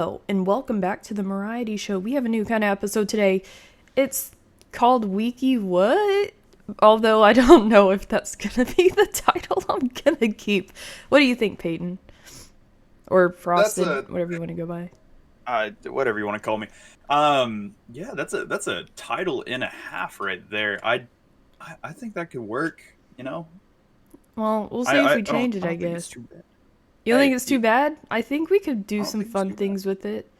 Hello, and welcome back to the Mariety Show. We have a new kind of episode today. It's called WikiWhat, although I don't know if that's gonna be the title I'm gonna keep. What do you think, Peyton? Or That's Frosted, a whatever you want to go by. whatever you want to call me. Yeah, that's a title and a half right there. I think that could work. You know, Well, we'll I see if I, we I don't change it, I I don't think it's guess. too bad. You don't think Hey, it's too bad? I think we could do I don't some think it's fun too bad. things with it.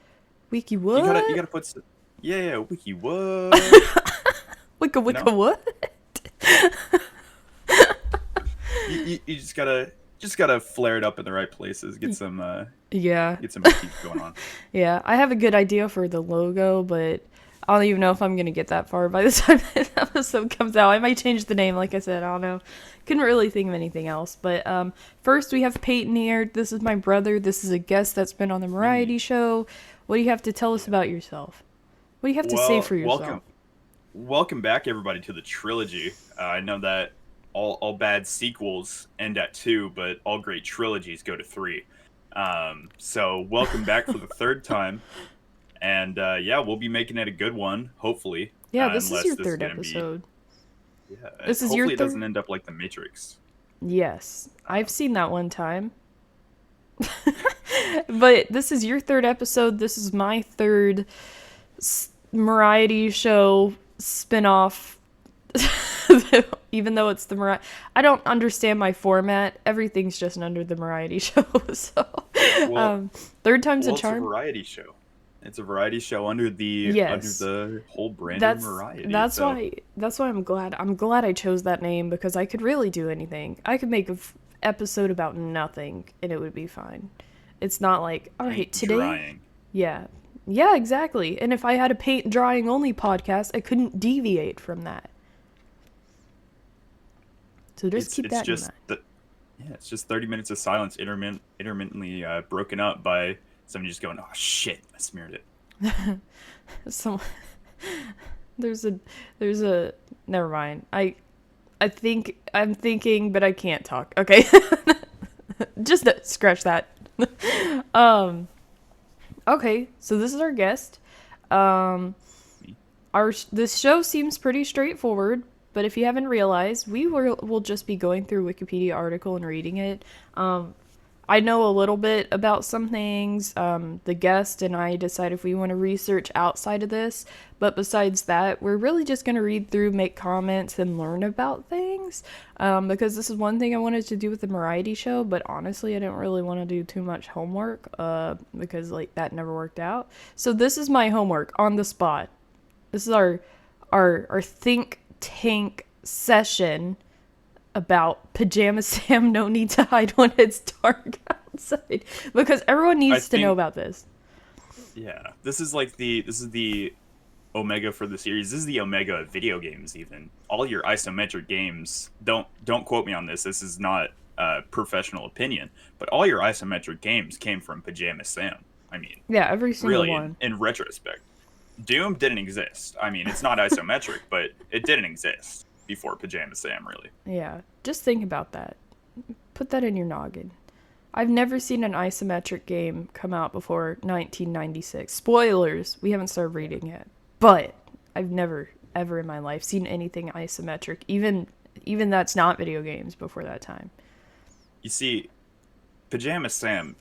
You WikiWhat? gotta put yeah, wiki what? Wicca You Wicca know, what? you just gotta flare it up in the right places. Yeah. Get some upkeep going on. Yeah, I have a good idea for the logo, but I don't even know if I'm gonna get that far by the time this episode comes out. I might change the name, like I said. I don't know. Couldn't really think of anything else. But first we have Peyton here. This is my brother. This is a guest that's been on the Mm, Mariety Show. What do you have to tell us yeah. about yourself? What do you have to say Well, for welcome yourself? welcome back everybody to the trilogy. I know that all bad sequels end at two, but all great trilogies go to three. So welcome back for the third time, and yeah, we'll be making it a good one, hopefully. Yeah, this is Unless your this is third gonna be, episode. yeah, This is your hopefully it third? doesn't end up like the Matrix. Yes, I've Um, seen that one time. But this is your third episode. This is my third Mariety Show spin-off. Even though it's the Mariety, I don't understand my format. Everything's just under the Mariety Show. So, well, um, third time's a well, it's a charm. variety show. It's a variety show under Yes, the whole brand of that's variety. that's So why that's why I'm glad I chose that name because I could really do anything. I could make a episode about nothing and it would be fine. It's not like, all right, paint today. drying. Yeah. Yeah, exactly. And if I had a paint drying only podcast, I couldn't deviate from that. So just keep It's that in just mind. the Yeah, it's just 30 minutes of silence intermittently broken up by somebody just going, "Oh shit, I smeared it." So there's a there's a never mind. I think I'm thinking, but I can't talk. Okay. Just scratch that. um okay, so this is our guest. Um our this show seems pretty straightforward, but if you haven't realized, will just be going through a Wikipedia article and reading it. I know a little bit about some things. The guest and I decide if we want to research outside of this, but besides that, we're really just going to read through, make comments, and learn about things. Because this is one thing I wanted to do with the Mariety Show, but honestly, I didn't really want to do too much homework. Because like that never worked out. So this is my homework on the spot. This is our think tank session about Pajama Sam. No need to hide when it's dark outside because everyone I needs to know think, about this. yeah, this is the omega for the series. This is the omega of video games. Even all your isometric games. Don't quote me on this. This is not professional opinion, but all your isometric games came from Pajama Sam. I mean, Yeah, every single really, one. in retrospect, Doom didn't exist. I mean, it's not isometric, but it didn't exist before Pajama Sam, really. Yeah, just think about that. Put that in your noggin. I've never seen an isometric game come out before 1996. Spoilers, we haven't started reading yet. But I've never ever in my life seen anything isometric, even that's not video games before that time. You see, Pajama Sam,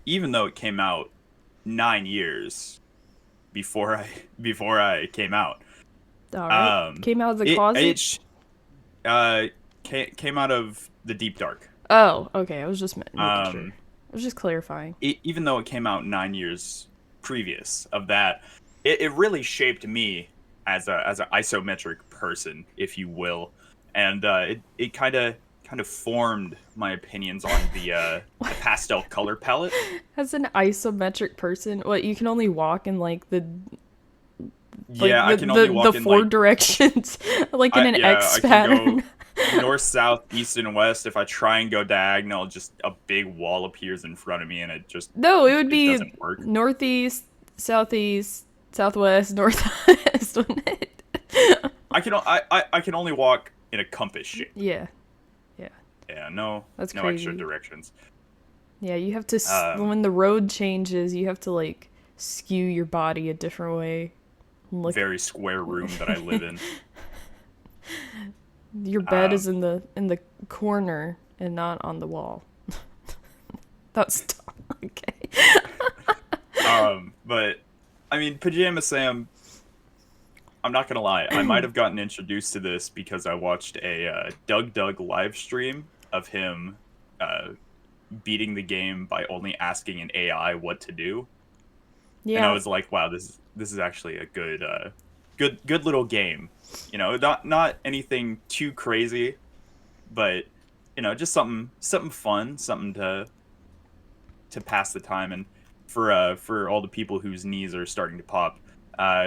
even though it came out 9 years before I before I came out, All right. um, Came out of the it closet? it sh- uh came out of the deep dark. Oh, okay. I was just making sure. Um, I was just clarifying. even though it came out 9 years previous of that, it really shaped me as an isometric person, if you will, and it kind of formed my opinions on the pastel color palette. As an isometric person, what you can only walk in like the Yeah, I can only the walk in four like directions, like in an I X can go pattern. north, south, east, and west. If I try and go diagonal, just a big wall appears in front of me, and No, it would it be doesn't work. northeast, southeast, southwest, northwest, wouldn't it? I can only walk in a compass shape. Yeah, yeah, Yeah, no that's no extra crazy. directions. Yeah, you have to, Um, when the road changes, you have to, like, skew your body a different way. Look, very square room that I live in. your bed is Um, in the corner and not on the wall. That's okay. but I mean, Pajama Sam. I'm not gonna lie. I might have gotten introduced to this because I watched a Doug live stream of him uh, beating the game by only asking an AI what to do, and I Yeah. was like, "Wow, this is actually a good good little game." You know, not anything too crazy, but just something fun, something to pass the time, and for all the people whose knees are starting to pop,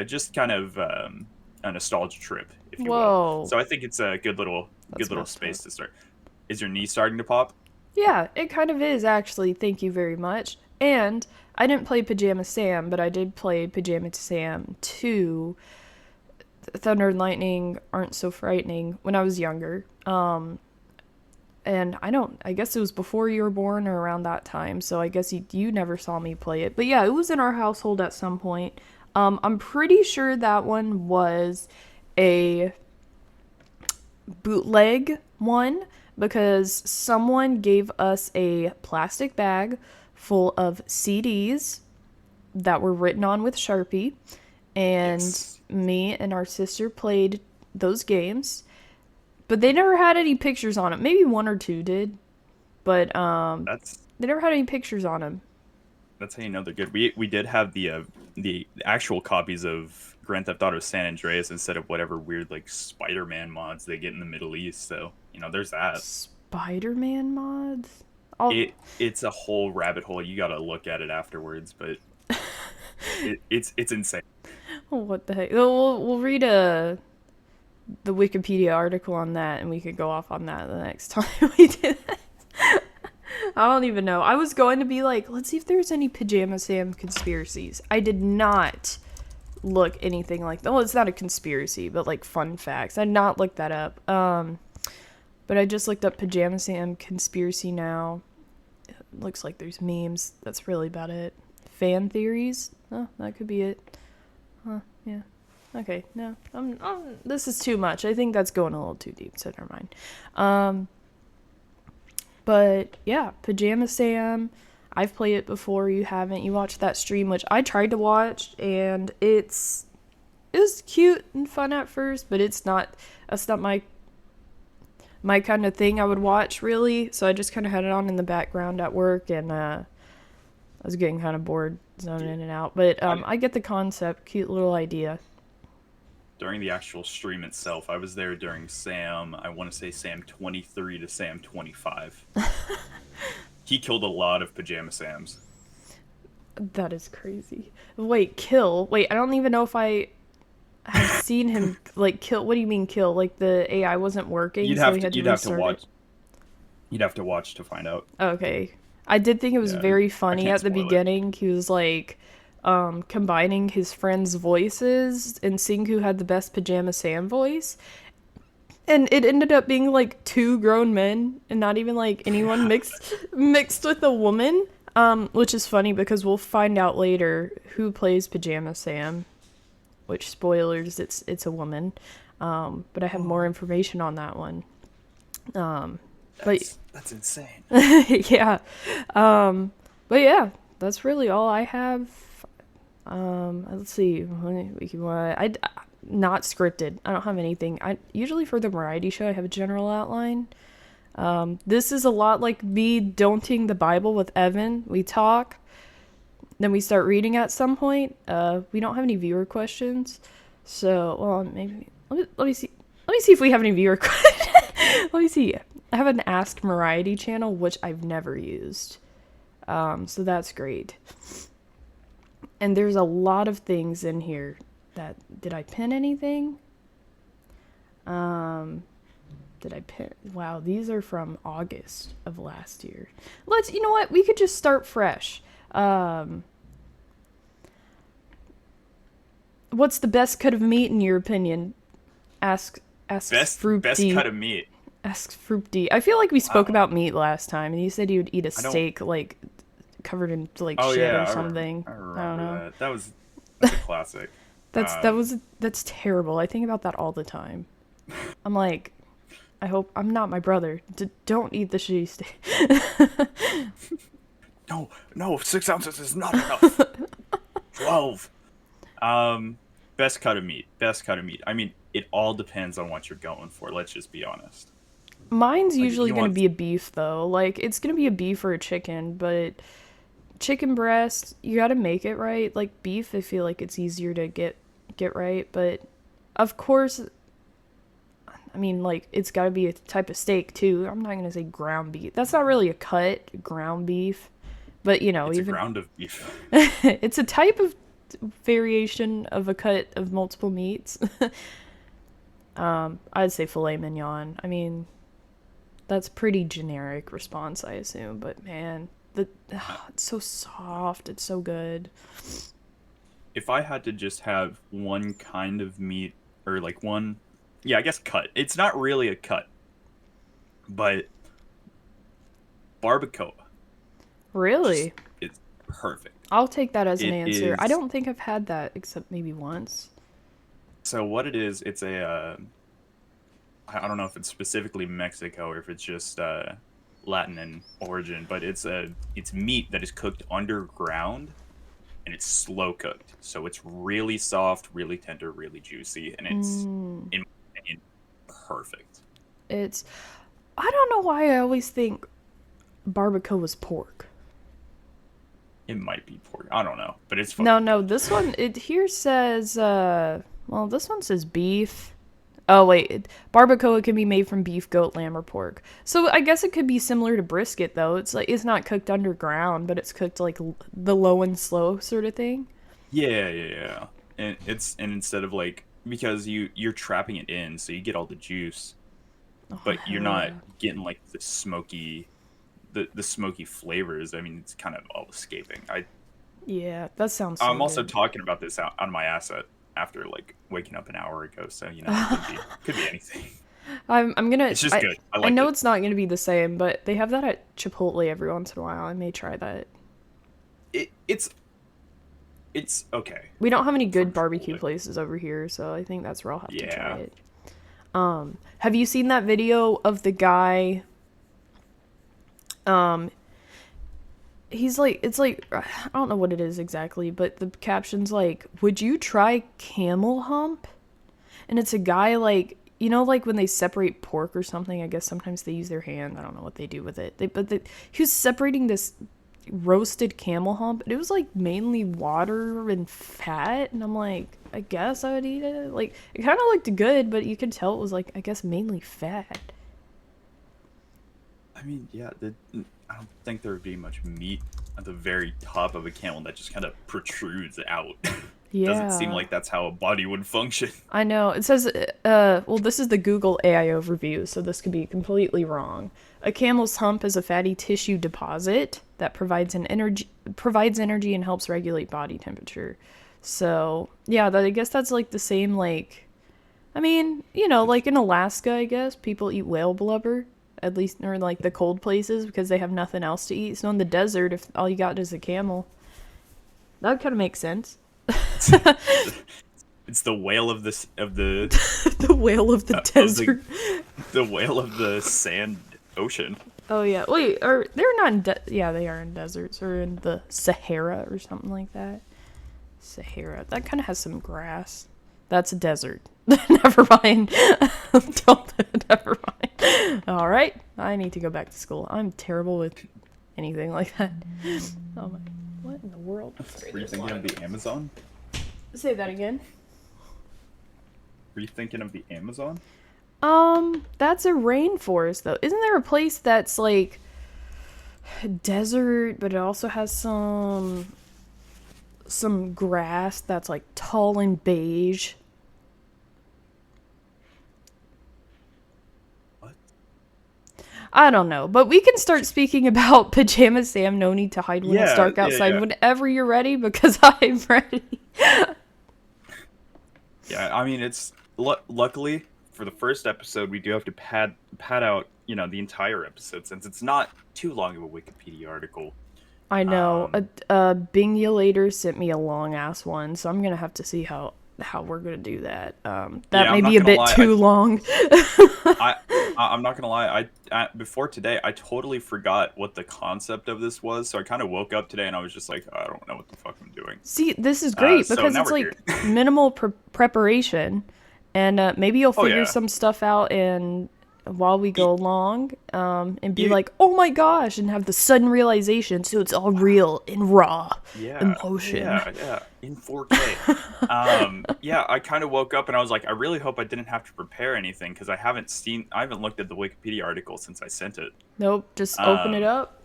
just kind of a nostalgia trip, if you will. Whoa. So I think it's a That's good little messed space up. to start. Is your knee starting to pop? Yeah, it kind of is, actually. Thank you very much. And I didn't play Pajama Sam, but I did play Pajama Sam 2. Thunder and Lightning Aren't So Frightening when I was younger. And I guess it was before you were born or around that time, so I guess you never saw me play it. But yeah, it was in our household at some point. I'm pretty sure that one was a bootleg one because someone gave us a plastic bag full of CDs that were written on with Sharpie, and Yes. me and our sister played those games, but they never had any pictures on it. Maybe one or two did, but That's they never had any pictures on them. that's how you know they're good. We did have the actual copies of Grand Theft Auto San Andreas instead of whatever weird like Spider-Man mods they get in the Middle East. So there's that. Spider-Man mods. I'll It's a whole rabbit hole. You got to look at it afterwards, but it's insane. oh, what the heck? We'll read the Wikipedia article on that, and we could go off on that the next time we do that. I don't even know. I was going to be like, let's see if there's any Pajama Sam conspiracies. I did not look anything like that. Well, it's not a conspiracy, but like fun facts. I did not look that up. But I just looked up Pajama Sam conspiracy now. It looks like there's memes. That's really about it. Fan theories? Oh, that could be it. Huh, yeah. Okay, no. This is too much. I think that's going a little too deep, so never mind. But yeah, Pajama Sam. I've played it before. You haven't. You watched that stream, which I tried to watch, and it was cute and fun at first, but that's not my kind of thing I would watch really. So I just kind of had it on in the background at work, and I was getting kind of bored zoning in and out. But I get the concept. Cute little idea. During the actual stream itself, I was there during Sam. I want to say Sam 23 to Sam 25. He killed a lot of Pajama Sams. That is crazy. Wait, kill? Wait, I don't even know if I have seen him like kill. What do you mean kill? Like the AI wasn't working, so he had to You'd have to restart watch. it. You'd have to watch to find out. Okay, I did think it was Yeah, very I funny can't at the spoil it. beginning. He was like combining his friends' voices and seeing who had the best Pajama Sam voice. And it ended up being like two grown men and not even like anyone mixed with a woman. Which is funny because we'll find out later who plays Pajama Sam. Which spoilers, it's a woman. But I have more information on that one. But That's insane. yeah. But yeah, that's really all I have. Let's see. Not scripted. I don't have anything. I usually for the variety show I have a general outline. This is a lot like me don'ting the Bible with Evan. We talk, then we start reading at some point. We don't have any viewer questions, so well maybe let me see. Let me see if we have any viewer questions. Let me see. I have an Ask Mariety channel which I've never used, so that's great. And there's a lot of things in here. Did I pin anything? Did I pin? Wow, these are from August of last year. You know what? We could just start fresh. What's the best cut of meat in your opinion? Ask Best Fruity. cut of meat. Ask Fruity. I feel like we spoke about meat last time, and you said you would eat a I don't- steak like covered in like Oh shit yeah, or something. I I don't remember know. that. That's a classic. Um, That's terrible. I think about that all the time. I'm like, I hope I'm not my brother. Don't eat the shitty steak. no, no, 6 ounces is not enough. 12. Um, best cut of meat. Best cut of meat. I mean, it all depends on what you're going for. Let's just be honest. Mine's Like if usually you gonna want, be a beef though. Like it's gonna be a beef or a chicken, but chicken breast, you gotta make it right. Like beef, I feel like it's easier to get right, but of course, I mean like it's gotta be a type of steak too. I'm not gonna say ground beef. That's not really a cut, ground beef. But you know, it's a even ground of beef. it's a type of variation of a cut of multiple meats. I'd say filet mignon. I mean, that's pretty generic response, I assume. But man, it's so soft. It's so good. If I had to just have one kind of meat or like one, yeah, I guess cut. It's not really a cut, but barbacoa just Really, is perfect. I'll take that as an It answer. I is don't think I've had that except maybe once. so what it is. It's a I don't know if it's specifically Mexico or if it's just Latin in origin, but it's meat that is cooked underground and it's slow cooked, so it's really soft, really tender, really juicy, and it's Mm, in my opinion perfect. it's. I don't know why I always think barbacoa was pork. It might be pork, I don't know, but it's No, fucking no, good. this one it here says well, this one says beef. Oh wait, barbacoa can be made from beef, goat, lamb, or pork. So I guess it could be similar to brisket though. It's like it's not cooked underground, but it's cooked like the low and slow sort of thing. Yeah, yeah, yeah. And instead of like because you're trapping it in, so you get all the juice, Oh but you're hell not yeah. getting like the smoky flavors. I mean, it's kind of all escaping. Yeah, that sounds so I'm also good. talking about this out on my asset after like waking up an hour ago, so you know, could be anything. I'm gonna It's just good. I I liked know it. it's not gonna be the same, but they have that at Chipotle every once in a while. I may try that. It it's okay We don't have any good from barbecue Chipotle. places over here, so I think that's where I'll have to try Yeah. it. Have you seen that video of the guy? Um, he's like, it's like, I don't know what it is exactly, but the caption's like, "Would you try camel hump?" And it's a guy like, you know, like when they separate pork or something. I guess sometimes they use their hand. I don't know what they do with it. He was separating this roasted camel hump, and it was like mainly water and fat. And I'm like, I guess I would eat it. Like it kind of looked good, but you could tell it was like, I guess mainly fat. I mean, yeah, I don't think there would be much meat at the very top of a camel that just kind of protrudes out. Doesn't seem Yeah. like that's how a body would function. I know. It says, well, this is the Google AI overview, so this could be completely wrong. A camel's hump is a fatty tissue deposit that provides energy and helps regulate body temperature. So, yeah, I guess that's like the same like I mean, you know, like in Alaska, I guess people eat whale blubber, at least or in like the cold places because they have nothing else to eat. So in the desert, if all you got is a camel, that kind of makes sense. It's the whale of the The whale of the of desert. the whale of the sand ocean. Oh yeah, wait, or they're not in yeah, they are in deserts or in the Sahara or something like that. Sahara, that kind of has some grass. That's a desert. Never mind. Don't. Never mind. All right, I need to go back to school. I'm terrible with anything like that. Oh my, what in the world? Sorry, Were you there's a thinking lot of of the Amazon? Say that again. Were you thinking of the Amazon? That's a rainforest though. Isn't there a place that's like desert, but it also has some grass that's like tall and beige? What? I don't know, but we can start speaking about Pajama Sam. No need to hide when it's Yeah, dark yeah, outside. yeah. Whenever you're ready, because I'm ready. Yeah, I mean, it's luckily for the first episode, we do have to pad out, you know, the entire episode since it's not too long of a Wikipedia article. I know. Um, Bingulator sent me a long ass one, so I'm gonna have to see how we're gonna do that. That yeah, may I'm be not a gonna bit lie. too long. I I'm not gonna lie. Before today, I totally forgot what the concept of this was. So I kind of woke up today and I was just like, I don't know what the fuck I'm doing. See, this is great So because now it's we're here. like minimal preparation, and maybe you'll Oh figure yeah, some stuff out and while we E- go along, and be you, like, "Oh my gosh," and have the sudden realization, so it's all real and raw yeah, emotion. yeah, in 4K. Yeah, I kind of woke up and I was like, I really hope I didn't have to prepare anything because I haven't looked at the Wikipedia article since I sent it. Nope, just open it Um, up.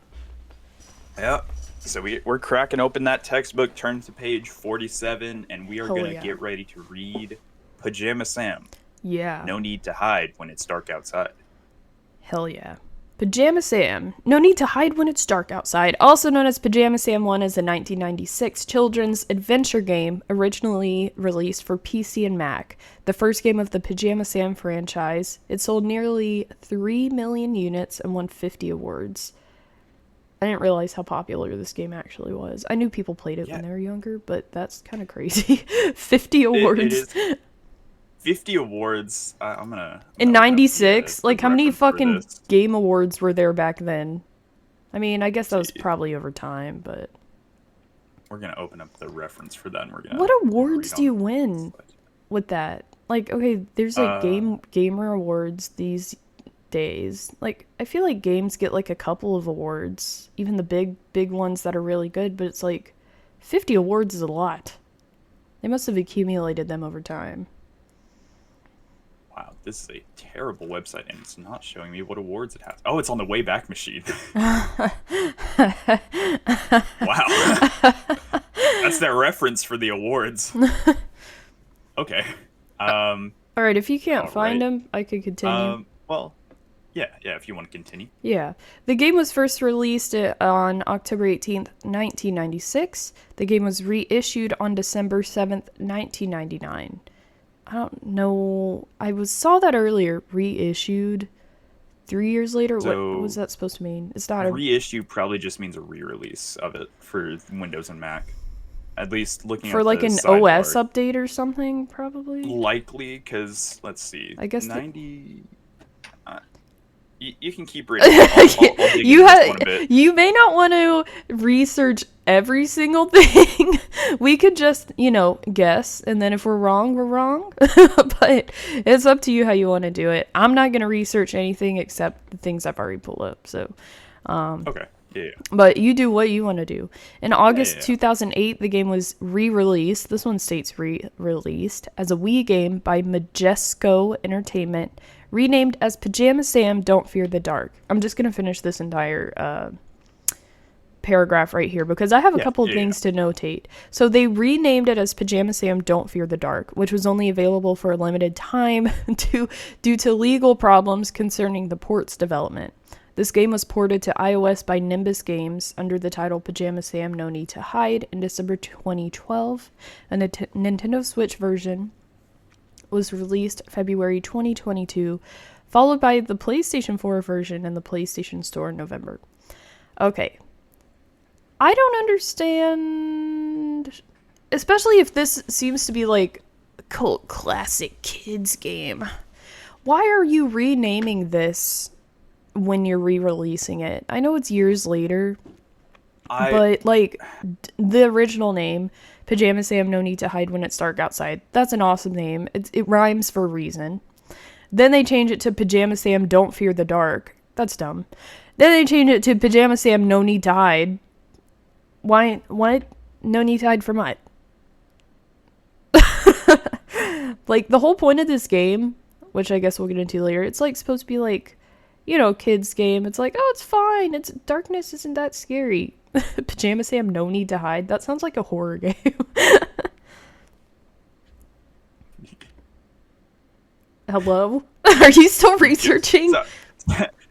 yeah. So we're cracking open that textbook, turn to page 47, and we are Hell gonna yeah, get ready to read Pajama Sam. yeah, No need to hide when it's dark outside. hell yeah. Pajama Sam. No need to hide when it's dark outside. Also known as Pajama Sam 1 is a 1996 children's adventure game originally released for PC and Mac. The first game of the Pajama Sam franchise. It sold nearly 3 million units and won 50 awards. I didn't realize how popular this game actually was. I knew people played it when Yeah, they were younger, but that's kind of crazy. 50 it awards. is 50 awards. I'm In gonna open up '96? the Like, how many reference for fucking this. game awards were there back then? I mean, I guess that was See, probably over time, but we're gonna open up the reference for that, and what we're gonna awards read do you on. win with that? Like, okay, there's like Uh, gamer awards these days. Like, I feel like games get like a couple of awards, even the big ones that are really good, but it's like 50 awards is a lot. They must have accumulated them over time. wow, this is a terrible website, and it's not showing me what awards it has. Oh, it's on the Wayback Machine. Wow, that's their reference for the awards. Okay. Um, All right, if you can't all find right. them, I could continue. Well, yeah. If you want to continue. Yeah. The game was first released on October 18th, 1996. The game was reissued on December 7th, 1999. I don't know. Saw that earlier. Reissued 3 years later. What was So that supposed to mean? It's not a reissue probably just means a re-release of it for Windows and Mac. At least looking for at like the an OS sidebar, update or something, probably. likely because let's see, I guess 90. You can keep reading. I'll dig into this one a bit. You may not want to research every single thing. We could just, guess, and then if we're wrong, we're wrong. But it's up to you how you want to do it. I'm not going to research anything except the things I've already pulled up. So, Okay. Yeah. but you do what you want to do. In August Yeah. 2008, the game was re-released. This one states re-released as a Wii game by Majesco Entertainment, renamed as Pajama Sam Don't Fear the Dark. I'm just going to finish this entire paragraph right here because I have a Yeah. couple of Yeah. things to notate. So they renamed it as Pajama Sam Don't Fear the Dark, which was only available for a limited time due to legal problems concerning the port's development. This game was ported to iOS by Nimbus Games under the title Pajama Sam No Need to Hide in December 2012. A Nintendo Switch version was released February 2022, followed by the PlayStation 4 version in the PlayStation Store in November. Okay. I don't understand, especially if this seems to be like a cult classic kids game. Why are you renaming this when you're re-releasing it? I know it's years later, I but like the original name, Pajama Sam No Need to Hide When It's Dark Outside, that's an awesome name. It rhymes for a reason. Then they change it to Pajama Sam Don't Fear the Dark. That's dumb. Then they change it to Pajama Sam No Need to Hide. Why? What? No need to hide from what? Like, the whole point of this game, which I guess we'll get into later, it's like supposed to be like, kids game. It's like, oh, it's fine. It's darkness isn't that scary. Pajama Sam No Need to Hide. That sounds like a horror game. Hello? Are you still researching? so,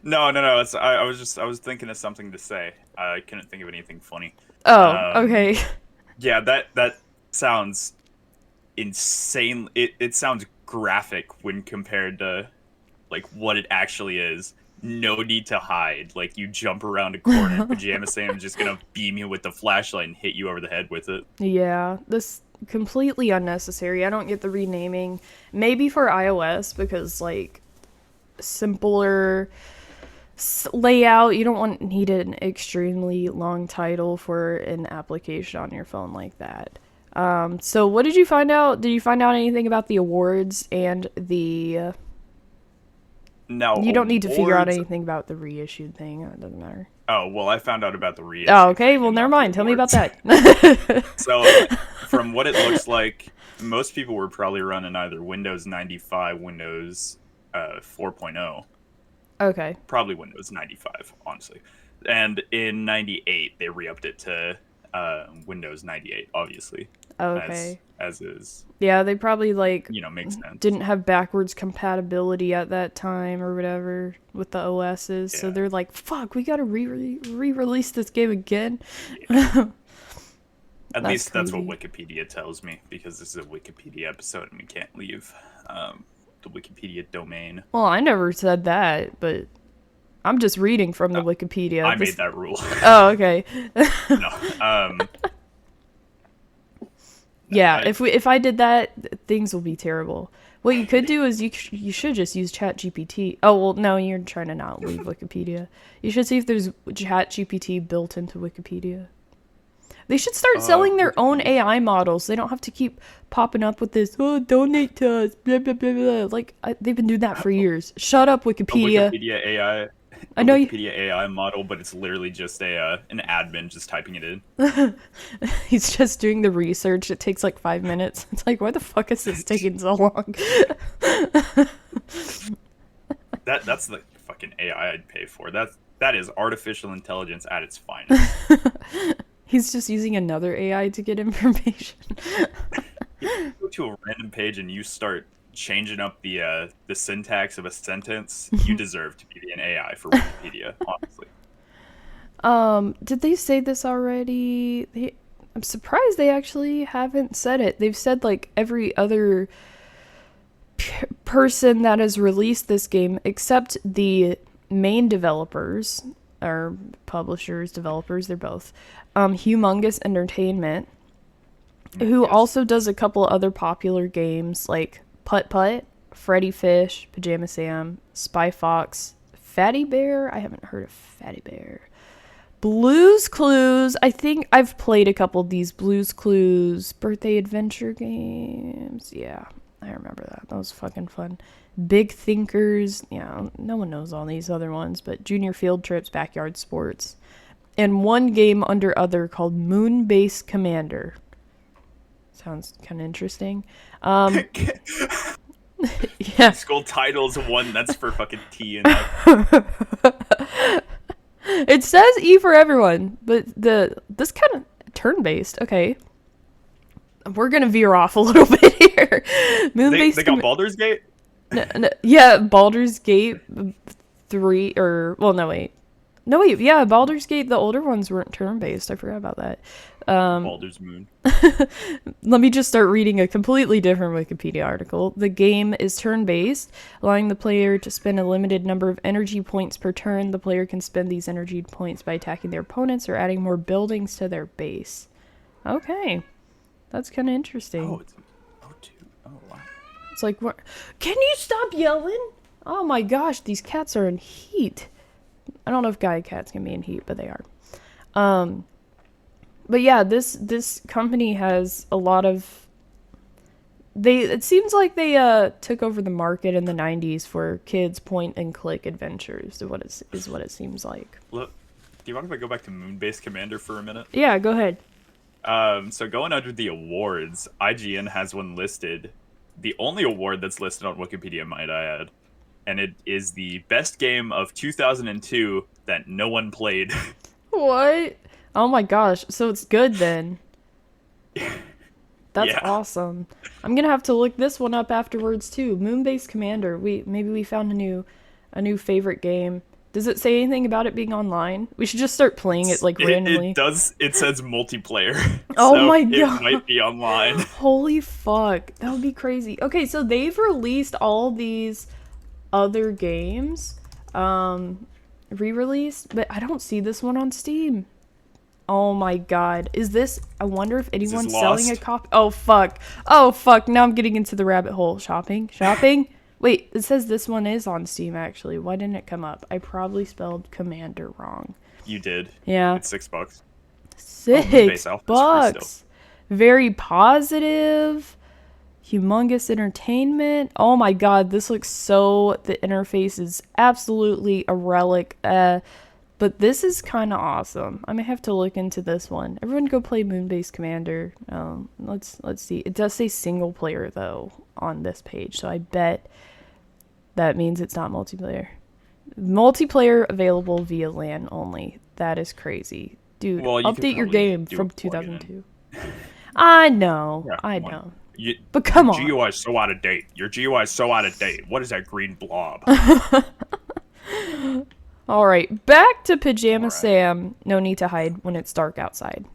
no. I was thinking of something to say. I couldn't think of anything funny. Oh, Um, okay. yeah, that sounds insane. It sounds graphic when compared to like what it actually is. no need to hide. Like, you jump around a corner, and Pajama Sam's just gonna beam you with the flashlight and hit you over the head with it. Yeah, this completely unnecessary. I don't get the renaming. Maybe for iOS because like simpler layout. You don't need an extremely long title for an application on your phone like that. So what did you find out? Did you find out anything about the awards and the? Now, You don't need to figure out awards. anything about the reissued thing. It doesn't matter. Oh, well, I found out about the reissue. Oh, okay. thing Well, and never not the mind. Tell me about awards. that. So, from what it looks like, most people were probably running either Windows 95, Windows 4.0, Okay. probably Windows 95, honestly. And in 98, they re-upped it to Windows 98, obviously. Okay. As is, Yeah, they probably like makes sense. didn't have backwards compatibility at that time or whatever with the OSs, so Yeah. they're like, "Fuck, we gotta re-release this game again." At That's least that's what crazy. Wikipedia tells me, because this is a Wikipedia episode and we can't leave the Wikipedia domain. Well, I never said that, but I'm just reading from the Wikipedia. I made that rule. Oh, okay. No. Yeah, I- if I did that, things will be terrible. What you could do is you should just use ChatGPT. Oh well, no, you're trying to not leave Wikipedia. You should see if there's ChatGPT built into Wikipedia. They should start selling their own AI models. They don't have to keep popping up with this. Oh, donate to us. Blah blah blah blah. Like they've been doing that for years. Shut up, a Wikipedia. Wikipedia AI. I know you. Wikipedia AI model, but it's literally just an admin just typing it in. He's just doing the research. It takes like 5 minutes. It's like, why the fuck is this taking so long? That's the fucking AI I'd pay for. That is artificial intelligence at its finest. He's just using another AI to get information. Go to a random page and you start changing up the syntax of a sentence. You deserve to be an AI for Wikipedia, honestly. Did they say this already? I'm surprised they actually haven't said it. They've said like every other person that has released this game except the main developers or publishers, developers, they're both. Humongous Entertainment, who Yes. also does a couple other popular games like Putt Putt, Freddy Fish, Pajama Sam, Spy Fox, Fatty Bear. I haven't heard of Fatty Bear. Blues Clues. I think I've played a couple of these Blues Clues birthday adventure games. Yeah, I remember that. That was fucking fun. Big Thinkers. Yeah, no one knows all these other ones, but Junior Field Trips, Backyard Sports. And one game under other called Moon Base Commander. Sounds kind of interesting. Yeah. School titles one that's for fucking T and F. It says E for everyone, but this kind of turn-based. Okay. We're going to veer off a little bit here. Moon-based They got Baldur's Gate? yeah, Baldur's Gate 3 or well, no wait. No wait, yeah, Baldur's Gate the older ones weren't turn-based. I forgot about that. Baldur's Moon. Let me just start reading a completely different Wikipedia article. The game is turn-based, allowing the player to spend a limited number of energy points per turn. The player can spend these energy points by attacking their opponents or adding more buildings to their base. Okay. That's kind of interesting. Oh, dude. Oh, wow. It's like, what? Can you stop yelling? Oh my gosh, these cats are in heat. I don't know if guy cats can be in heat, but they are. But yeah, this company has a lot of. It seems like they took over the market in the 90s for kids point and click adventures. Is what it seems like. Look, do you mind if I go back to Moon-based Commander for a minute? Yeah, go ahead. So going under the awards, IGN has one listed. The only award that's listed on Wikipedia, might I add. And it is the best game of 2002 that no one played. What? Oh my gosh! So it's good then. That's Yeah. awesome. I'm gonna have to look this one up afterwards too. Moon-based Commander. Maybe we found a new favorite game. Does it say anything about it being online? We should just start playing it like randomly. It does. It says multiplayer. Oh so my It God. might be online. Holy fuck. That would be crazy. Okay, so they've released all these other games. re-released, but I don't see this one on Steam. Oh my god. Is this... I wonder if anyone's selling a copy... Oh, fuck. Oh, fuck. Now I'm getting into the rabbit hole. Shopping? Wait, it says this one is on Steam, actually. Why didn't it come up? I probably spelled Commander wrong. You did. Yeah. It's $6. $6. Very positive. Humongous entertainment. Oh my god, this looks so... The interface is absolutely a relic. But this is kind of awesome. I may have to look into this one. Everyone go play Moonbase Commander. Let's see. It does say single player, though, on this page. So I bet that means it's not multiplayer. Multiplayer available via LAN only. That is crazy. Dude, well, update your game from 2002. I know. Yeah, I know. But come on. Your GUI is so out of date. Your GUI is so out of date. What is that green blob? All right, back to Pajama Sam. No need to hide when it's dark outside.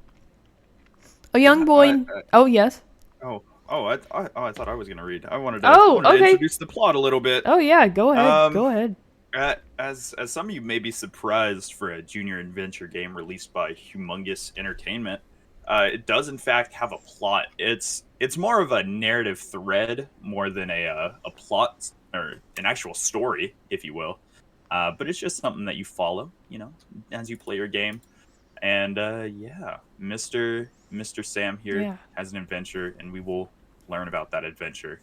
A young boy. Oh, yes. I thought I was gonna read. I wanted to introduce the plot a little bit. Oh yeah, go ahead. Go ahead. As some of you may be surprised for a junior adventure game released by Humongous Entertainment, it does in fact have a plot. It's more of a narrative thread more than a plot or an actual story, if you will. But it's just something that you follow, as you play your game. And Mr. Sam here has an adventure, and we will learn about that adventure.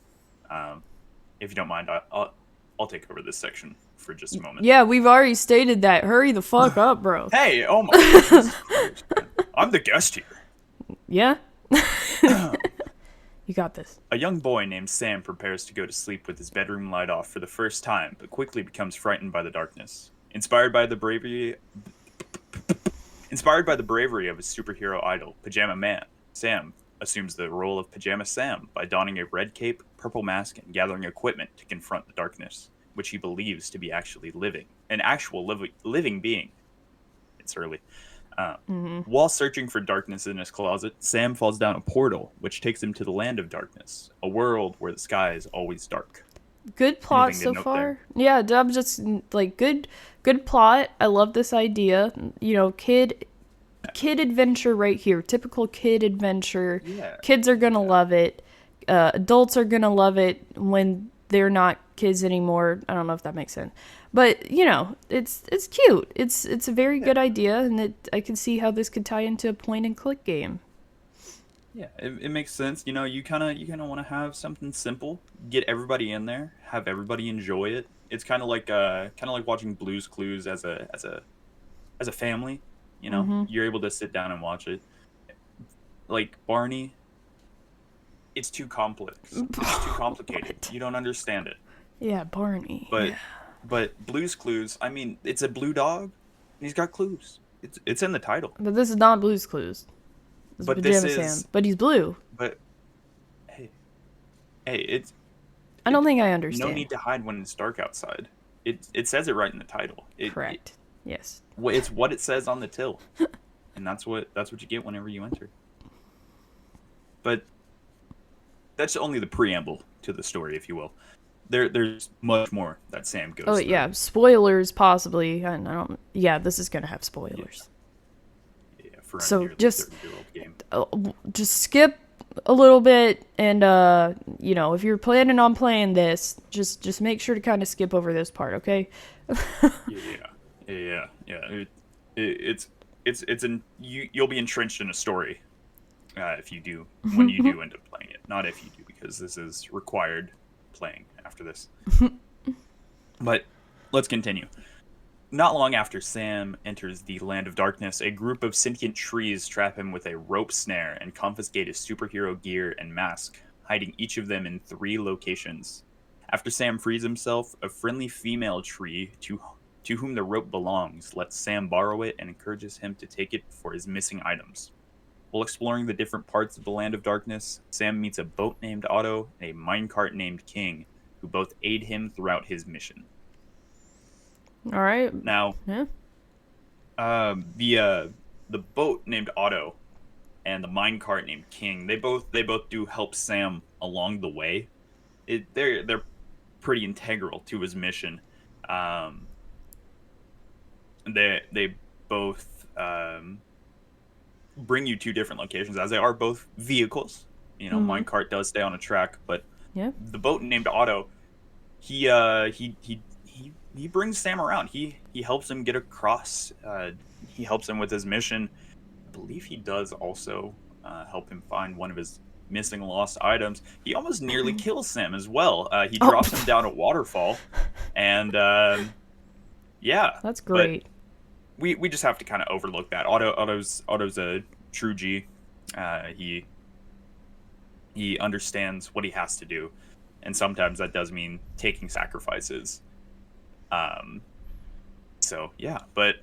If you don't mind, I'll take over this section for just a moment. Yeah, we've already stated that. Hurry the fuck up, bro. Hey, oh my goodness. I'm the guest here. Yeah? You got this. A young boy named Sam prepares to go to sleep with his bedroom light off for the first time, but quickly becomes frightened by the darkness. Inspired by the bravery of his superhero idol, Pajama Man, Sam assumes the role of Pajama Sam by donning a red cape, purple mask, and gathering equipment to confront the darkness, which he believes to be an actual living being. It's early. While searching for darkness in his closet, Sam falls down a portal, which takes him to the land of darkness, a world where the sky is always dark. Good plot so far. Yeah, I'm just like good plot. I love this idea. Kid adventure right here. Typical kid adventure. Yeah. Kids are gonna love it. Adults are gonna love it when they're not kids anymore. I don't know if that makes sense. But, it's cute. It's a very good idea, and I can see how this could tie into a point-and-click game. Yeah, it makes sense. You kind of want to have something simple, get everybody in there, have everybody enjoy it. It's kind of like watching Blue's Clues as a family. You're able to sit down and watch it. Like Barney, it's too complex. It's too complicated. You don't understand it. Yeah, Barney. But Blue's Clues, I mean, it's a blue dog. He's got clues. It's in the title. But this is not Blue's Clues. This is Pajama Sam. But he's blue. But hey, I don't think I understand. No need to hide when it's dark outside. It says it right in the title. Correct. Yes. It's what it says on the till, and that's what you get whenever you enter. But that's only the preamble to the story, if you will. There's much more that Sam goes through. Yeah, spoilers possibly. I don't. Yeah, this is gonna have spoilers. Yeah, for so just just skip a little bit, and if you're planning on playing this, just make sure to kind of skip over this part, okay? Yeah. You'll be entrenched in a story if you do when you do end up playing it. Not if you do, because this is required playing after this. But let's continue. Not long after Sam enters the land of darkness, a group of sentient trees trap him with a rope snare and confiscate his superhero gear and mask, hiding each of them in 3 locations. After Sam frees himself, a friendly female tree to whom the rope belongs lets Sam borrow it and encourages him to take it for his missing items. While exploring the different parts of the land of darkness, Sam meets a boat named Otto and a minecart named King, who both aid him throughout his mission. All right. Now, the boat named Otto and the minecart named King, they both do help Sam along the way. They're pretty integral to his mission. they both bring you to different locations, as they are both vehicles. Minecart does stay on a track, but Yeah. the boat named Otto, he brings Sam around. He helps him get across. He helps him with his mission. I believe he does also help him find one of his missing lost items. He almost nearly kills Sam as well. He drops him down a waterfall, and yeah, That's but great. we just have to kind of overlook that. Otto's a true G. He understands what he has to do, and sometimes that does mean taking sacrifices. So yeah, but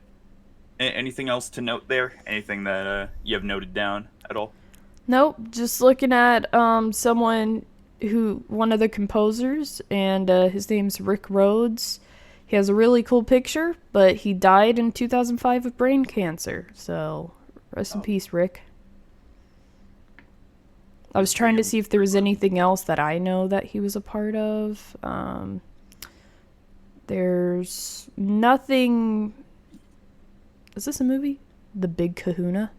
anything else to note there? Anything that you have noted down at all? Nope, just looking at one of the composers, and his name's Rick Rhodes. He has a really cool picture, but he died in 2005 of brain cancer. So, rest in peace, Rick. I was trying to see if there was anything else that I know that he was a part of. There's nothing. Is this a movie? The Big Kahuna?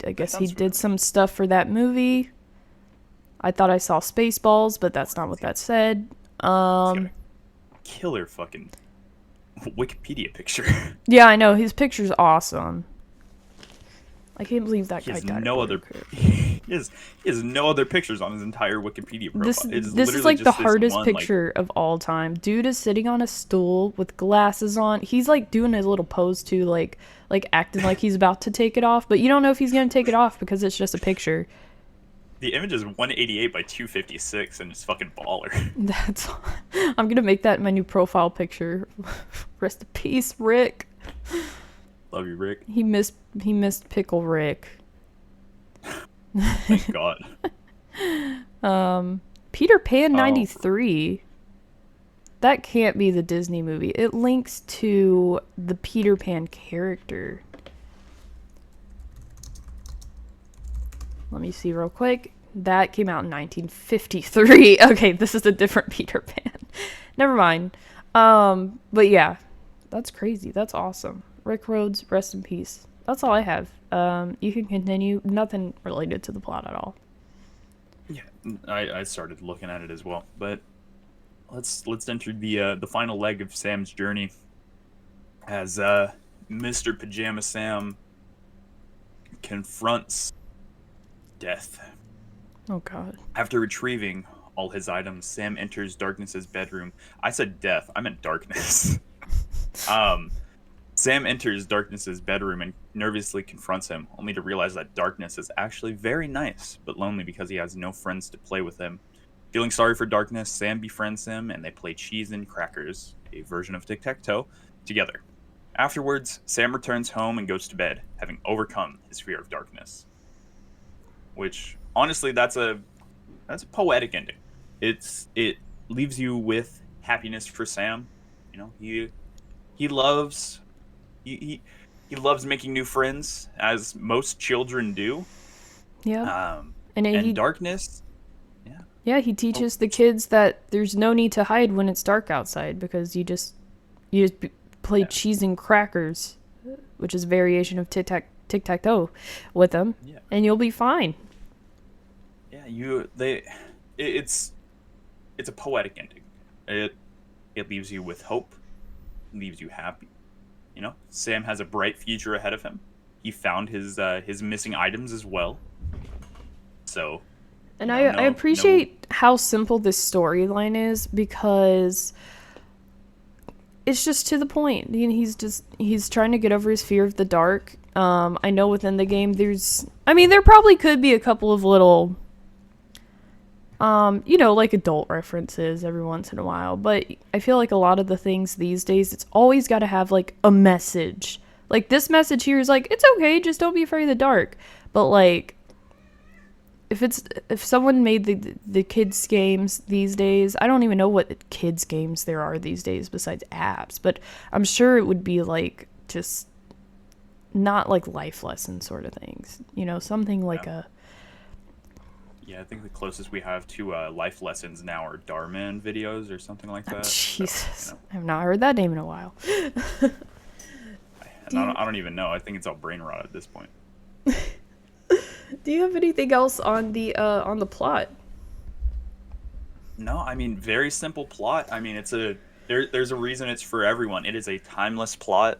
I guess he did some stuff for that movie. I thought I saw Spaceballs, but that's not what that said. Killer fucking Wikipedia picture. Yeah, I know. His picture's awesome. I can't believe that guy died. He has no other pictures on his entire Wikipedia profile. This is like the hardest picture of all time. Dude is sitting on a stool with glasses on. He's like doing his little pose too, like acting like he's about to take it off, but you don't know if he's gonna take it off because it's just a picture. The image is 188 by 256, and it's fucking baller. I'm gonna make that my new profile picture. Rest in peace, Rick. Love you, Rick. He missed Pickle Rick. Thank God. Peter Pan 93. That can't be the Disney movie. It links to the Peter Pan character. Let me see real quick. That came out in 1953. Okay, this is a different Peter Pan. Never mind. But yeah, that's crazy. That's awesome. Rick Rhodes, rest in peace. That's all I have. You can continue. Nothing related to the plot at all. Yeah, I started looking at it as well. But let's enter the final leg of Sam's journey as Mr. Pajama Sam confronts death. Oh God. After retrieving all his items, Sam enters Darkness's bedroom. I said death. I meant darkness. Sam enters Darkness's bedroom and nervously confronts him, only to realize that Darkness is actually very nice, but lonely because he has no friends to play with him. Feeling sorry for Darkness, Sam befriends him, and they play Cheese and Crackers, a version of tic-tac-toe, together. Afterwards, Sam returns home and goes to bed, having overcome his fear of darkness. Which, honestly, that's a poetic ending. It leaves you with happiness for Sam. You know, he loves making new friends, as most children do. Yeah. And darkness. Yeah, he teaches the kids that there's no need to hide when it's dark outside because you just play Cheese and Crackers, which is a variation of tic-tac-toe with them, and you'll be fine. Yeah, it's a poetic ending. It leaves you with hope, leaves you happy. You know, Sam has a bright future ahead of him. He found his missing items as well. So, and I appreciate how simple this storyline is because it's just to the point. You know, he's trying to get over his fear of the dark. I know within the game there probably could be a couple of little like adult references every once in a while, but I feel like a lot of the things these days, it's always got to have like a message. Like this message here is like, it's okay, just don't be afraid of the dark. But like, if someone made the kids games these days, I don't even know what kids games there are these days besides apps, but I'm sure it would be like just not like life lesson sort of things, you know, something like I think the closest we have to life lessons now are Darman videos or something like that. Jesus, so, I have not heard that name in a while. And I don't even know. I think it's all brain rot at this point. Do you have anything else on the plot? No, I mean, very simple plot. I mean, there's a reason it's for everyone. It is a timeless plot.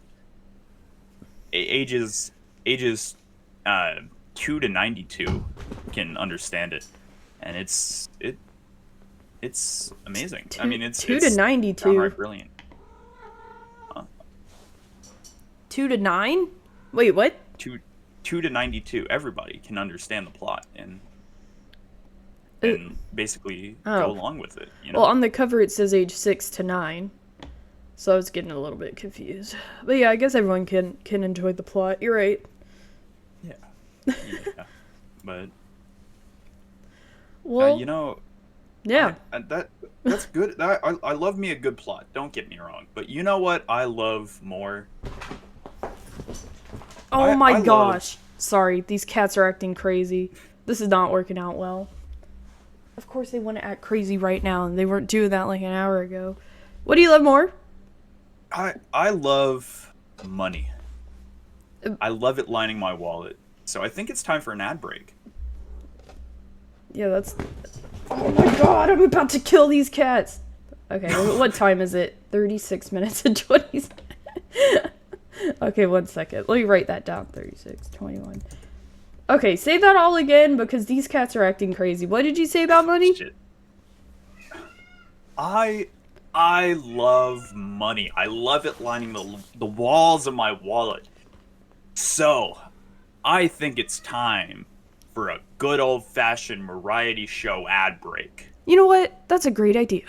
Ages 2 to 92 can understand it, and it's amazing. I mean, it's 2 to 92. downright brilliant. 2 to 9? Wait, what? 2 to 92. Everybody can understand the plot and basically go along with it. You know? Well, on the cover it says age 6 to 9. So I was getting a little bit confused. But yeah, I guess everyone can enjoy the plot. You're right. Yeah. Yeah. But well, you know, yeah. That's good. I love me a good plot. Don't get me wrong. But you know what I love more? Oh my gosh. Sorry, these cats are acting crazy. This is not working out well. Of course they want to act crazy right now, and they weren't doing that like an hour ago. What do you love more? I love money. I love it lining my wallet. So I think it's time for an ad break. Yeah, that's... Oh my god, I'm about to kill these cats! Okay, what time is it? 36 minutes and 20 seconds. Okay, 1 second. Let me write that down. 36, 21. Okay, say that all again, because these cats are acting crazy. What did you say about money? Shit. I love money. I love it lining the walls of my wallet. So, I think it's time for a good old-fashioned Mariety show ad break. You know what? That's a great idea.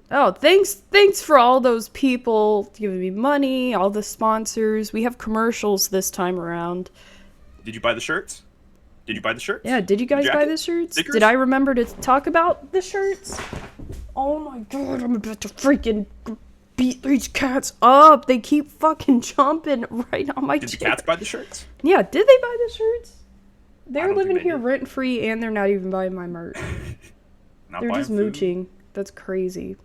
Oh, thanks for all those people giving me money, all the sponsors. We have commercials this time around. Did you buy the shirts? Yeah, did you guys buy the shirts? Stickers? Did I remember to talk about the shirts? Oh my god, I'm about to freaking beat these cats up. They keep fucking jumping right on my chair. Did the cats buy the shirts? Yeah, did they buy the shirts? They're living here did. rent-free and they're not even buying my merch. They're just mooching. That's crazy.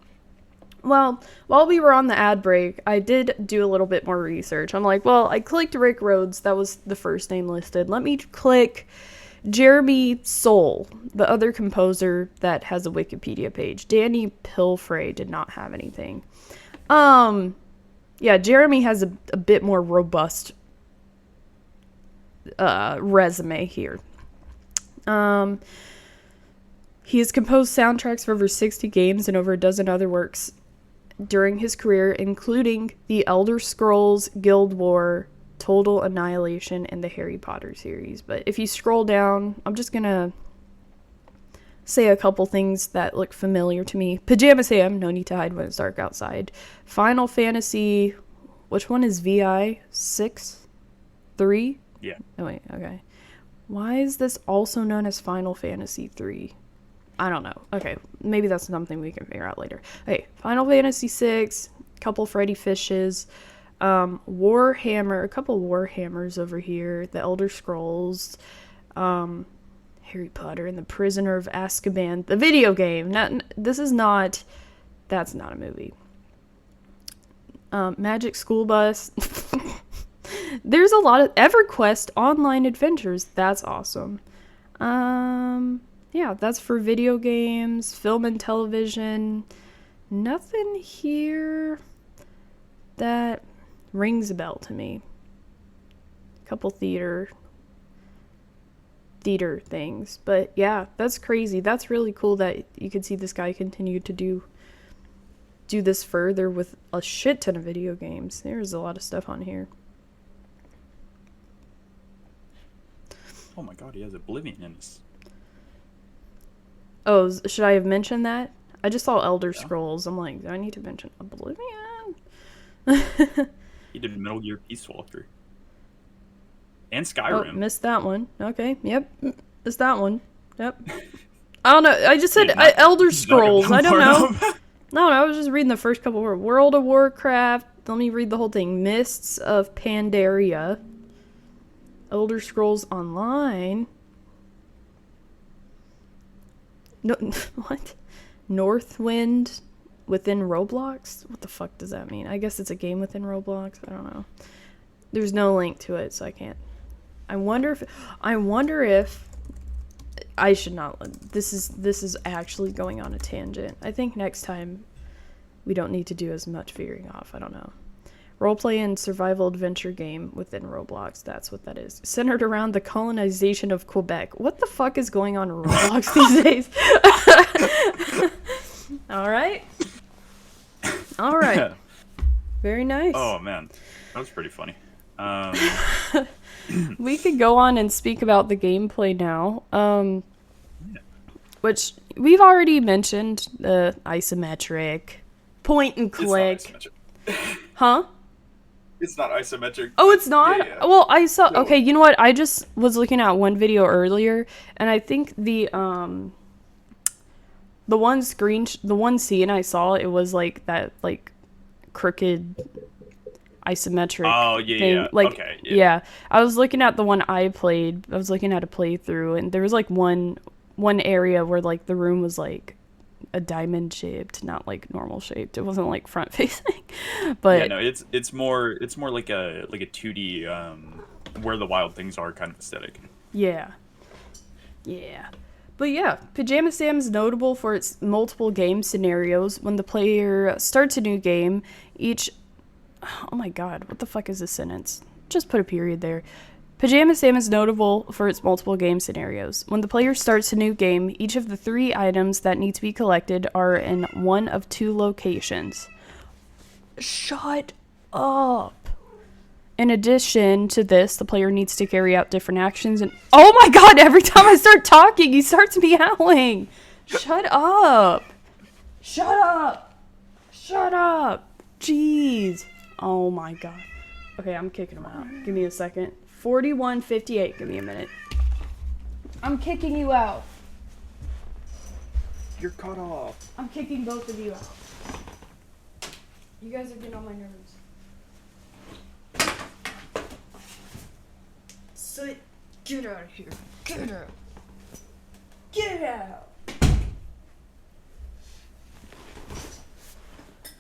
Well, while we were on the ad break, I did do a little bit more research. I'm like, well, I clicked Rick Rhodes. That was the first name listed. Let me click Jeremy Soule, the other composer that has a Wikipedia page. Danny Pilfrey did not have anything. Yeah, Jeremy has a bit more robust resume here. He has composed soundtracks for over 60 games and over a dozen other works during his career, including The Elder Scrolls, Guild War, Total Annihilation, and the Harry Potter series. But if you scroll down, I'm just gonna say a couple things that look familiar to me. Pajama Sam, No Need to Hide When It's Dark Outside. Final Fantasy, which one is VI? 6? 3? Yeah. Oh wait, okay. Why is this also known as Final Fantasy 3? I don't know. Okay, maybe that's something we can figure out later. Okay, Final Fantasy 6, couple Freddy Fishes, Warhammer, a couple Warhammers over here, The Elder Scrolls, Harry Potter and the Prisoner of Azkaban, the video game. That's not a movie. Magic School Bus. There's a lot of EverQuest online adventures. That's awesome. Yeah, that's for video games, film and television. Nothing here that rings a bell to me. A couple theater things. But yeah, that's crazy. That's really cool that you could see this guy continue to do this further with a shit ton of video games. There's a lot of stuff on here. Oh my god, he has Oblivion in this. Oh, should I have mentioned that? I just saw Elder Scrolls. I'm like, do I need to mention Oblivion? He did Metal Gear Peace Walker. And Skyrim. Oh, missed that one. Okay, yep. Missed that one. Yep. I don't know. I just said Elder Scrolls. I don't know. No, I was just reading the first couple words. World of Warcraft. Let me read the whole thing. Mists of Pandaria. Elder Scrolls Online. No, what? Northwind. within Roblox? What the fuck does that mean? I guess it's a game within Roblox. I don't know. There's no link to it, so I can't. I wonder if I should not. This is actually going on a tangent. I think next time we don't need to do as much veering off. I don't know. Roleplay and survival adventure game within Roblox. That's what that is. Centered around the colonization of Quebec. What the fuck is going on in Roblox these days? All right. Very nice. Oh man, that was pretty funny. We could go on and speak about the gameplay now. Which we've already mentioned. The isometric, point and click. It's not Huh? It's not isometric. Oh, it's not? Yeah. Well, I saw... No. Okay, you know what? I just was looking at one video earlier, and I think the one scene I saw, it was like that, like, crooked isometric thing. Yeah. Like, okay. Yeah. I was looking at the one I played. I was looking at a playthrough, and there was, like, one area where, like, the room was, like, a diamond shaped, not like normal shaped. It wasn't like front facing, but yeah, no, it's more like a 2D where the wild things are kind of aesthetic. Yeah. But yeah, Pajama Sam is notable for its multiple game scenarios. When the player starts a new game, oh my god, what the fuck is this sentence? Just put a period there. Pajama Sam is notable for its multiple game scenarios. When the player starts a new game, each of the 3 items that need to be collected are in one of 2 locations. Shut up! In addition to this, the player needs to carry out different actions and... Oh my god, every time I start talking, he starts meowing! Shut up! Jeez! Oh my god. Okay, I'm kicking him out. Give me a second. 41:58. Give me a minute. I'm kicking you out. You're cut off. I'm kicking both of you out. You guys are getting on my nerves. So, get out of here. Get out.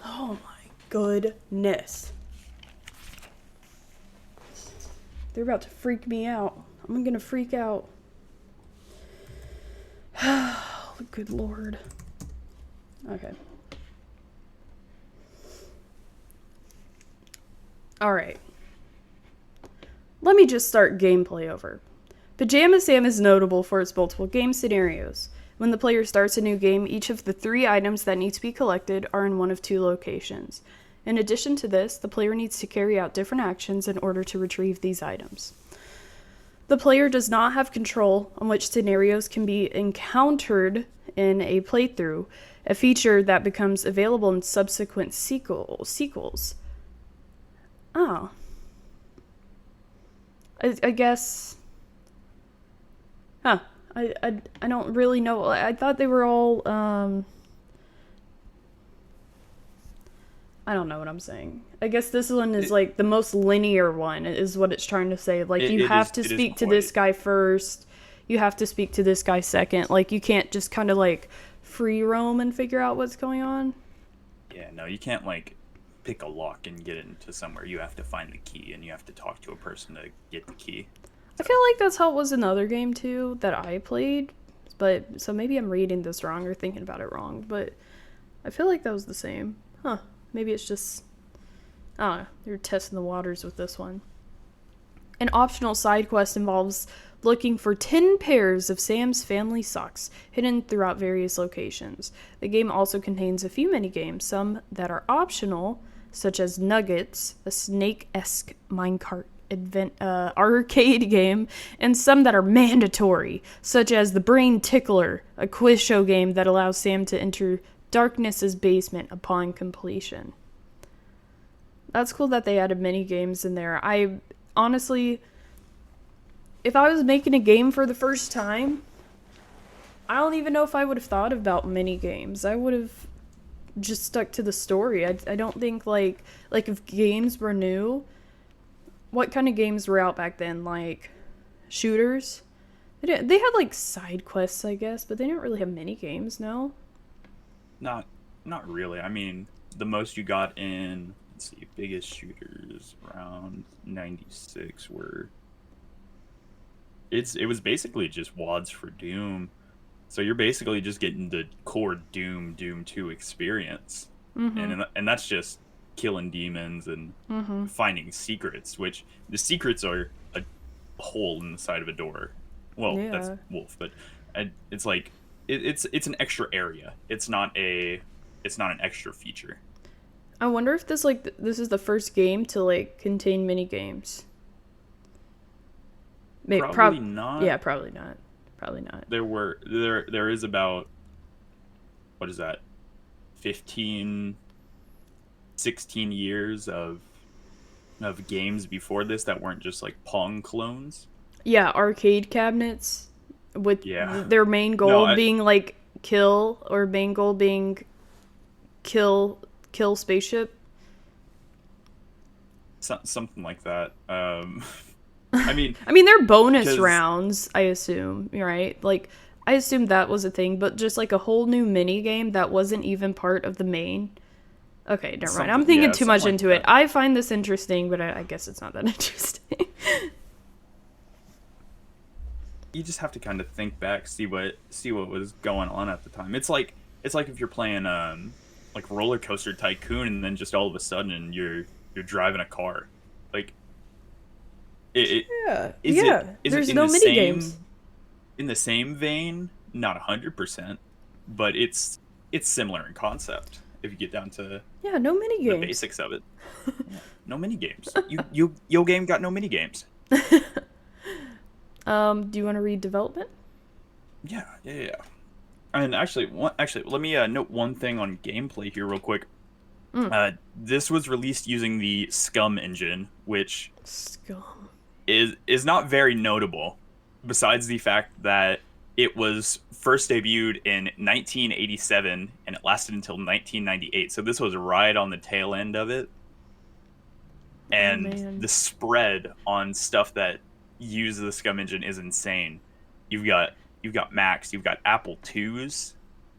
Oh my goodness. They're about to freak me out. I'm gonna freak out. Good lord. Okay. Alright. Let me just start gameplay over. Pajama Sam is notable for its multiple game scenarios. When the player starts a new game, each of the 3 items that need to be collected are in one of 2 locations. In addition to this, the player needs to carry out different actions in order to retrieve these items. The player does not have control on which scenarios can be encountered in a playthrough, a feature that becomes available in subsequent sequels. Oh. I guess... Huh. I don't really know. I thought they were all, I don't know what I'm saying. I guess this one is like the most linear one, is what it's trying to say. Like, you have to speak to this guy first. You have to speak to this guy second. Like, you can't just kind of like free roam and figure out what's going on. Yeah, no, you can't like pick a lock and get into somewhere. You have to find the key and you have to talk to a person to get the key. I feel like that's how it was in the other game too that I played. But so maybe I'm reading this wrong or thinking about it wrong. But I feel like that was the same. Huh. Maybe it's just, I don't know, you're testing the waters with this one. An optional side quest involves looking for 10 pairs of Sam's family socks hidden throughout various locations. The game also contains a few minigames, some that are optional, such as Nuggets, a snake-esque minecart arcade game, and some that are mandatory, such as the Brain Tickler, a quiz show game that allows Sam to enter Darkness's basement upon completion. That's cool that they added mini games in there. I honestly, if I was making a game for the first time, I don't even know if I would have thought about mini games. I would have just stuck to the story. I don't think like if games were new, what kind of games were out back then? Like shooters? They had like side quests, I guess, but they didn't really have mini games, no? Not not really. I mean, the most you got in, let's see, biggest shooters around 96 were it was basically just wads for Doom. So you're basically just getting the core Doom 2 experience. Mm-hmm. And that's just killing demons and Mm-hmm. finding secrets, which the secrets are a hole in the side of a door. Well, that's Yeah. wolf, but it's like it's an extra area. It's not an extra feature. I wonder if this is the first game to like contain mini games. Maybe, Probably not. yeah, probably not. Probably not. There is about, what is that, 15, 16 years of games before this that weren't just like Pong clones. Yeah, arcade cabinets with Yeah. their main No, goal being like kill, or main goal being kill spaceship. something like that. I mean, I mean, they're bonus 'cause rounds, I assume, right? Like, I assume that was a thing, but just like a whole new mini game that wasn't even part of the main. Okay, never mind. I'm thinking too much something like into it. that. I find this interesting, but I guess it's not that interesting. You just have to kind of think back, see what was going on at the time. It's like if you're playing like Roller Coaster Tycoon, and then just all of a sudden you're driving a car. Like it Yeah, is yeah. is There's it no mini games. in the same vein? Not 100%, but it's similar in concept if you get down to Yeah, no mini the games. basics of it. Yeah, no mini games. Your game got no mini games. Do you want to read development? Yeah. And actually, let me note one thing on gameplay here, real quick. This was released using the Scum engine, which Scum. is not very notable, besides the fact that it was first debuted in 1987 and it lasted until 1998. So this was right on the tail end of it, Oh and man. the spread on stuff that use the Scum engine is insane. You've got Macs, you've got Apple IIs,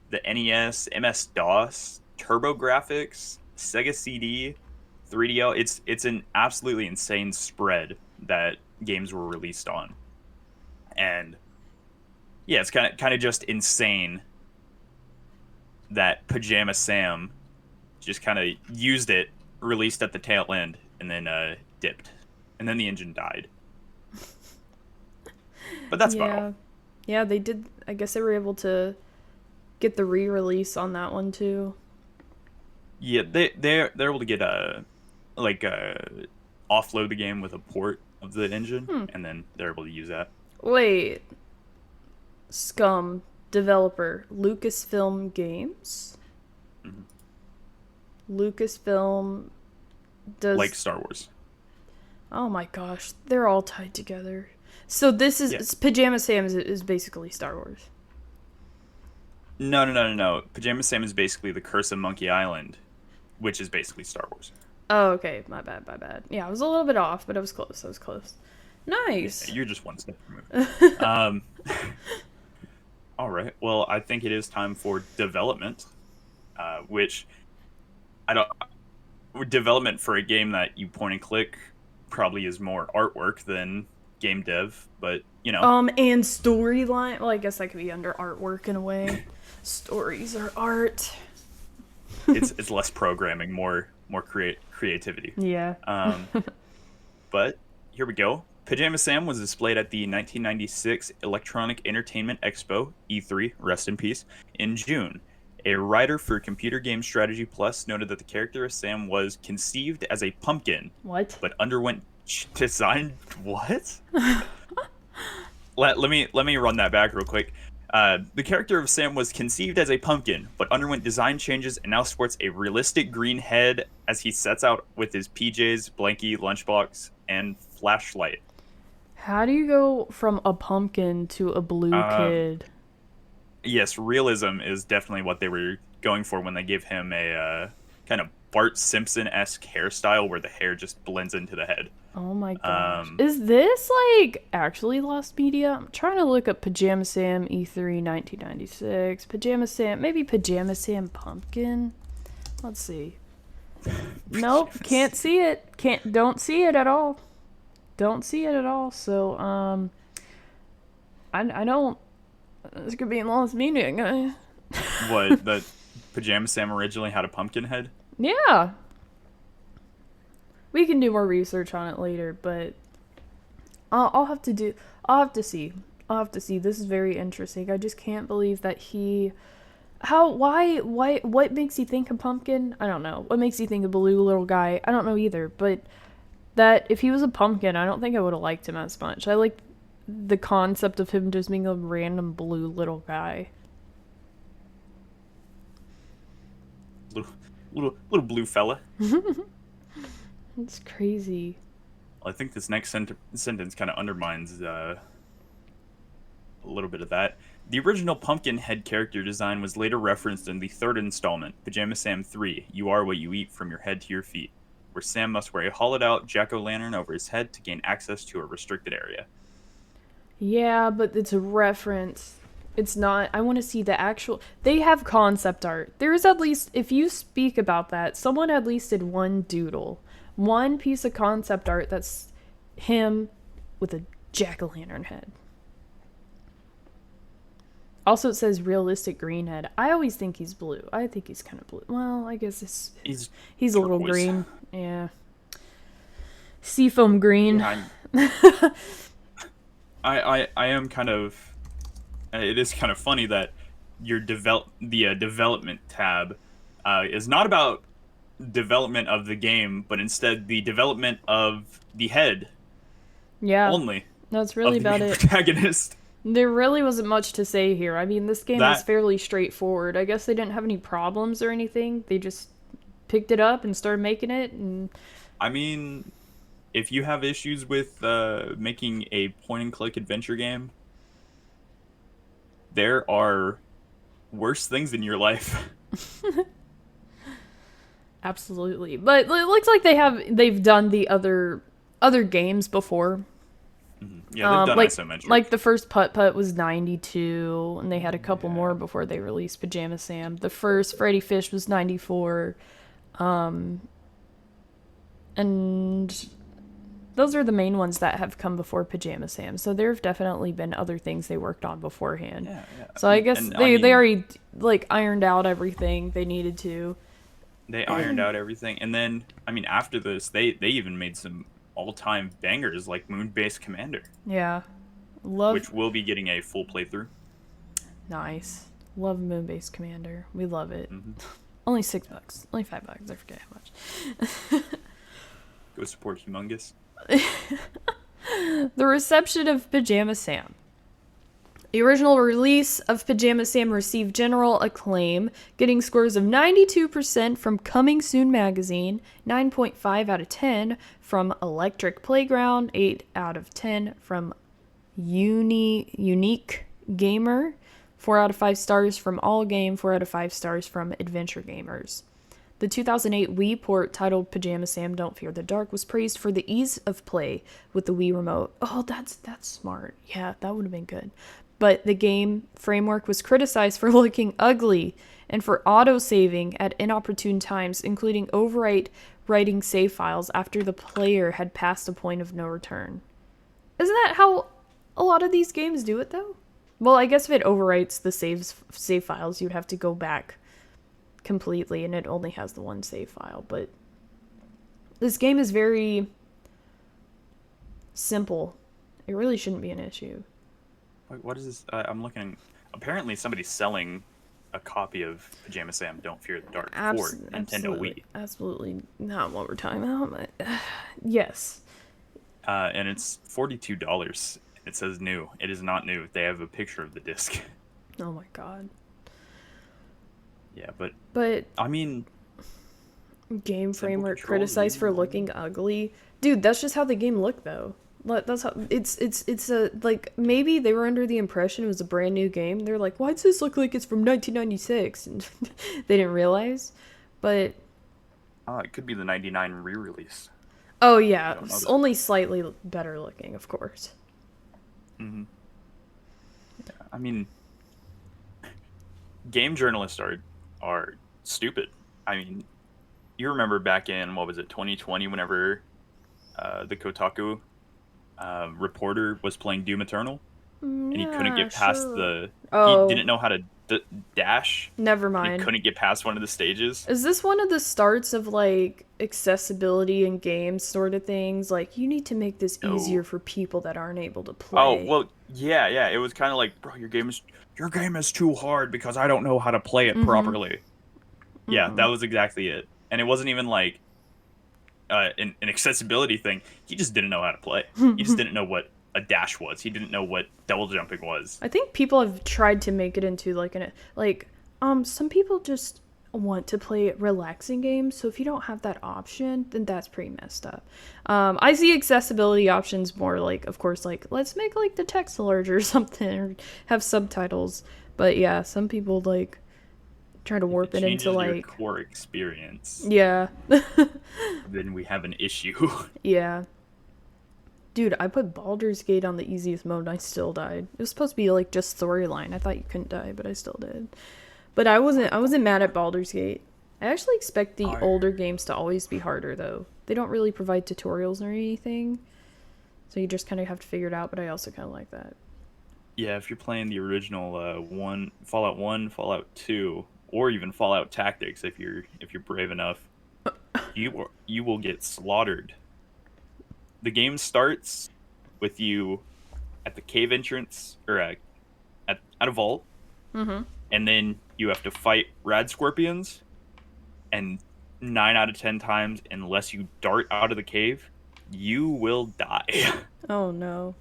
the NES, MS DOS, TurboGrafx, Sega CD, 3DO. It's an absolutely insane spread that games were released on, and yeah, it's kind of just insane that Pajama Sam just kind of used it, released at the tail end, and then dipped, and then the engine died. But that's about all. Yeah. Yeah, they did. I guess they were able to get the re-release on that one too. Yeah, they're able to get like offload the game with a port of the engine, and then they're able to use that. Wait. Scum developer Lucasfilm Games. Lucasfilm does Like Star Wars. Oh my gosh, they're all tied together. So this is Yeah. Pajama Sam is basically Star Wars. No. Pajama Sam is basically the Curse of Monkey Island, which is basically Star Wars. Oh, okay, my bad. Yeah, I was a little bit off, but I was close. Nice. You're just one step removed. All right. Well, I think it is time for development, which I don't. Development for a game that you point and click probably is more artwork than game dev, but you know. And storyline. Well, I guess that could be under artwork in a way. Stories are art. It's less programming, more creativity. Yeah. But here we go. Pajama Sam was displayed at the 1996 Electronic Entertainment Expo (E3), rest in peace, in June. A writer for Computer Game Strategy Plus noted that the character of Sam was conceived as a pumpkin, What? but underwent design. What? let me run that back real quick. The character of Sam was conceived as a pumpkin, but underwent design changes and now sports a realistic green head as he sets out with his PJs, blankie, lunchbox, and flashlight. How do you go from a pumpkin to a blue kid? Yes, realism is definitely what they were going for when they gave him a kind of Bart Simpson-esque hairstyle where the hair just blends into the head. Oh my gosh. Um, Is this like actually lost media? I'm trying to look up Pajama Sam E3 1996. Pajama Sam, maybe Pajama Sam Pumpkin. Let's see. Nope, can't see it. Don't see it at all. Don't see it at all. So I don't. This could be lost media. what the Pajama Sam originally had a pumpkin head? Yeah. We can do more research on it later, but I'll have to do. I'll have to see. I'll have to see. This is very interesting. I just can't believe that he. How? Why? What makes you think a pumpkin? I don't know. What makes you think a blue little guy? I don't know either. But that if he was a pumpkin, I don't think I would have liked him as much. I like the concept of him just being a random blue little guy. Little blue fella. It's crazy. I think this next sentence kind of undermines a little bit of that. The original pumpkin head character design was later referenced in the third installment, Pajama Sam 3, You Are What You Eat from Your Head to Your Feet, where Sam must wear a hollowed-out jack-o'-lantern over his head to gain access to a restricted area. Yeah, but it's a reference. It's not. I want to see the actual. They have concept art. There is at least, if you speak about that, someone at least did one doodle. One piece of concept art that's him with a jack-o'-lantern head. Also, it says realistic green head. I always think he's blue. I think he's kind of blue. Well, I guess he's a little green. Yeah. Seafoam green. Yeah, I am kind of. It is kind of funny that your development tab is not about development of the game, but instead the development of the head. Yeah. Only. That's really about it. Protagonist. There really wasn't much to say here. I mean, this game is fairly straightforward. I guess they didn't have any problems or anything. They just picked it up and started making it. And I mean, if you have issues with making a point-and-click adventure game, there are worse things in your life. Absolutely. But it looks like they've done the other games before. Yeah, they've done isometric. Like the first Putt-Putt was 92, and they had a couple more before they released Pajama Sam. The first Freddy Fish was 94. And those are the main ones that have come before Pajama Sam. So there have definitely been other things they worked on beforehand. Yeah. So I guess they already like ironed out everything they needed to. They ironed out everything. And then, I mean, after this, they even made some all-time bangers like Moon-Based Commander. Yeah. Which will be getting a full playthrough. Nice. Love Moon-Based Commander. We love it. Mm-hmm. Only $6. Only $5. I forget how much. Go support Humongous. The reception of Pajama Sam. The original release of Pajama Sam received general acclaim, getting scores of 92% from Coming Soon magazine, 9.5 out of 10 from Electric Playground, 8 out of 10 from Unique Gamer, 4 out of 5 stars from All Game, 4 out of 5 stars from Adventure Gamers. The 2008 Wii port titled Pajama Sam Don't Fear the Dark was praised for the ease of play with the Wii remote. Oh, that's smart. Yeah, that would have been good. But the game framework was criticized for looking ugly and for auto-saving at inopportune times, including overwriting save files after the player had passed a point of no return. Isn't that how a lot of these games do it, though? Well, I guess if it overwrites the save files, you'd have to go back completely, and it only has the one save file. But this game is very simple. It really shouldn't be an issue. What is this? I'm looking. Apparently, somebody's selling a copy of Pajama Sam Don't Fear the Dark for Nintendo Wii. Absolutely not what we're talking about, but yes. And it's $42. It says new. It is not new. They have a picture of the disc. Oh my god. Yeah, but I mean, game framework criticized for looking ugly. Dude, that's just how the game looked, though. That's how it's a like maybe they were under the impression it was a brand new game. They're like, why does this look like it's from 1996? And they didn't realize. But It could be the 99 re-release. Oh I yeah, don't know it's that. only slightly better looking, of course. Hmm. I mean, game journalists are stupid. I mean, you remember back in what was it, 2020, whenever the Kotaku reporter was playing Doom Eternal, and he couldn't Yeah, get past sure. the. He Oh, didn't know how to dash, never and he mind. couldn't get past one of the stages. Is this one of the starts of like accessibility in games sort of things? Like you need to make this easier No. for people that aren't able to Oh play. well, yeah, yeah. It was kind of like, bro, your game is too hard because I don't know how to play it Mm-hmm. properly. Yeah, that Mm-mm. was exactly it. And it wasn't even like an accessibility thing. He just didn't know how to play. He just didn't know what a dash was. He didn't know what double jumping was. I think people have tried to make it into like some people just want to play relaxing games, so if you don't have that option, then that's pretty messed up. I see accessibility options more like, of course, like let's make like the text larger or something, or have subtitles. But yeah, some people like try to If warp it it into changes your like, core experience, yeah, then we have an issue. yeah. Dude, I put Baldur's Gate on the easiest mode and I still died. It was supposed to be like just storyline. I thought you couldn't die, but I still did. But I wasn't mad at Baldur's Gate. I actually expect the I, older games to always be harder though. They don't really provide tutorials or anything. So you just kind of have to figure it out, but I also kind of like that. yeah, if you're playing the original Fallout 1, Fallout 2, or even Fallout Tactics, if you're brave enough, you will get slaughtered. The game starts with you at the cave entrance or at a vault, Mhm. and then you have to fight rad scorpions. And 9 out of 10 times, unless you dart out of the cave, you will die. Oh no.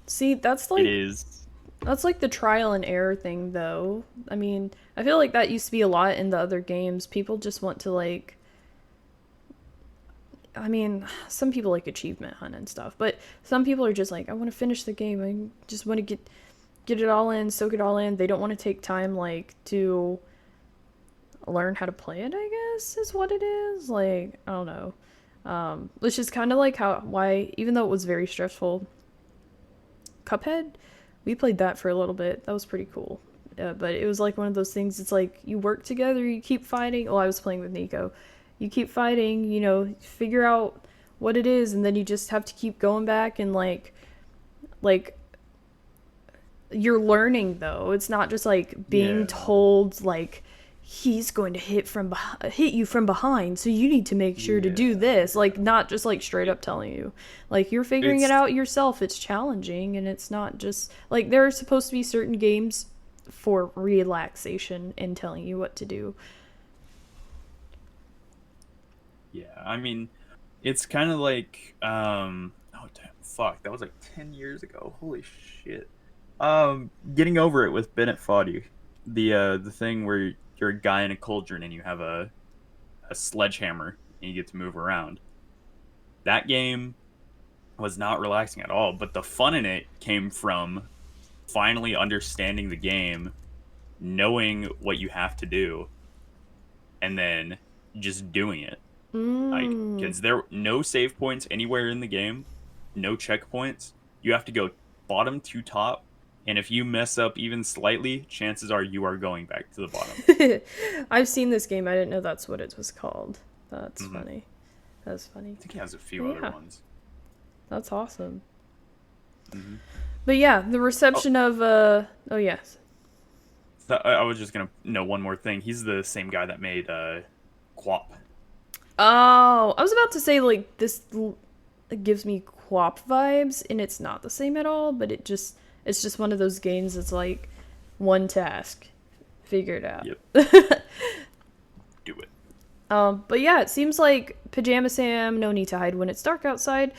See, It is. that's like the trial and error thing though. I mean, I feel like that used to be a lot in the other games. People just want to like, I mean, some people like achievement hunt and stuff, but some people are just like, I want to finish the game. I just want to get it all in, soak it all in. They don't want to take time like to learn how to play it, I guess is what it is. Like, I don't know. Which is kind of like how why even though it was very stressful, Cuphead, we played that for a little bit. That was pretty cool. But it was like one of those things. It's like you work together, you keep fighting. Well, I was playing with Nico. You keep fighting, figure out what it is, and then you just have to keep going back and like you're learning though. It's not just like being Yeah. told like he's going to hit you from behind, so you need to make sure to do Yeah. this. Like not just like straight up telling you. Like you're figuring it It's out yourself. It's challenging and it's not just like there are supposed to be certain games for relaxation and telling you what to do. Yeah. I mean, it's kind of like oh damn, fuck, that was like 10 years ago. Holy shit. Getting over it with Bennett Foddy, the thing where you're a guy in a cauldron and you have a sledgehammer and you get to move around. That game was not relaxing at all, but the fun in it came from finally understanding the game, knowing what you have to do, and then just doing it. Like, Mm. because there are no save points anywhere in the game, no checkpoints. You have to go bottom to top, and if you mess up even slightly, chances are you are going back to the bottom. I've seen this game. I didn't know that's what it was called. That's Hmm. funny. That's funny. I think he has a But few other yeah, ones. that's awesome. Hmm. But yeah, the Oh, reception of oh yes. so I was just gonna know one more thing. He's the same guy that made Quap. Oh, I was about to say like it gives me QWOP vibes, and it's not the same at all. But it's just one of those games that's like one task, figure it out. Yep, do it. But yeah, it seems like Pajama Sam, No Need to Hide When It's Dark Outside,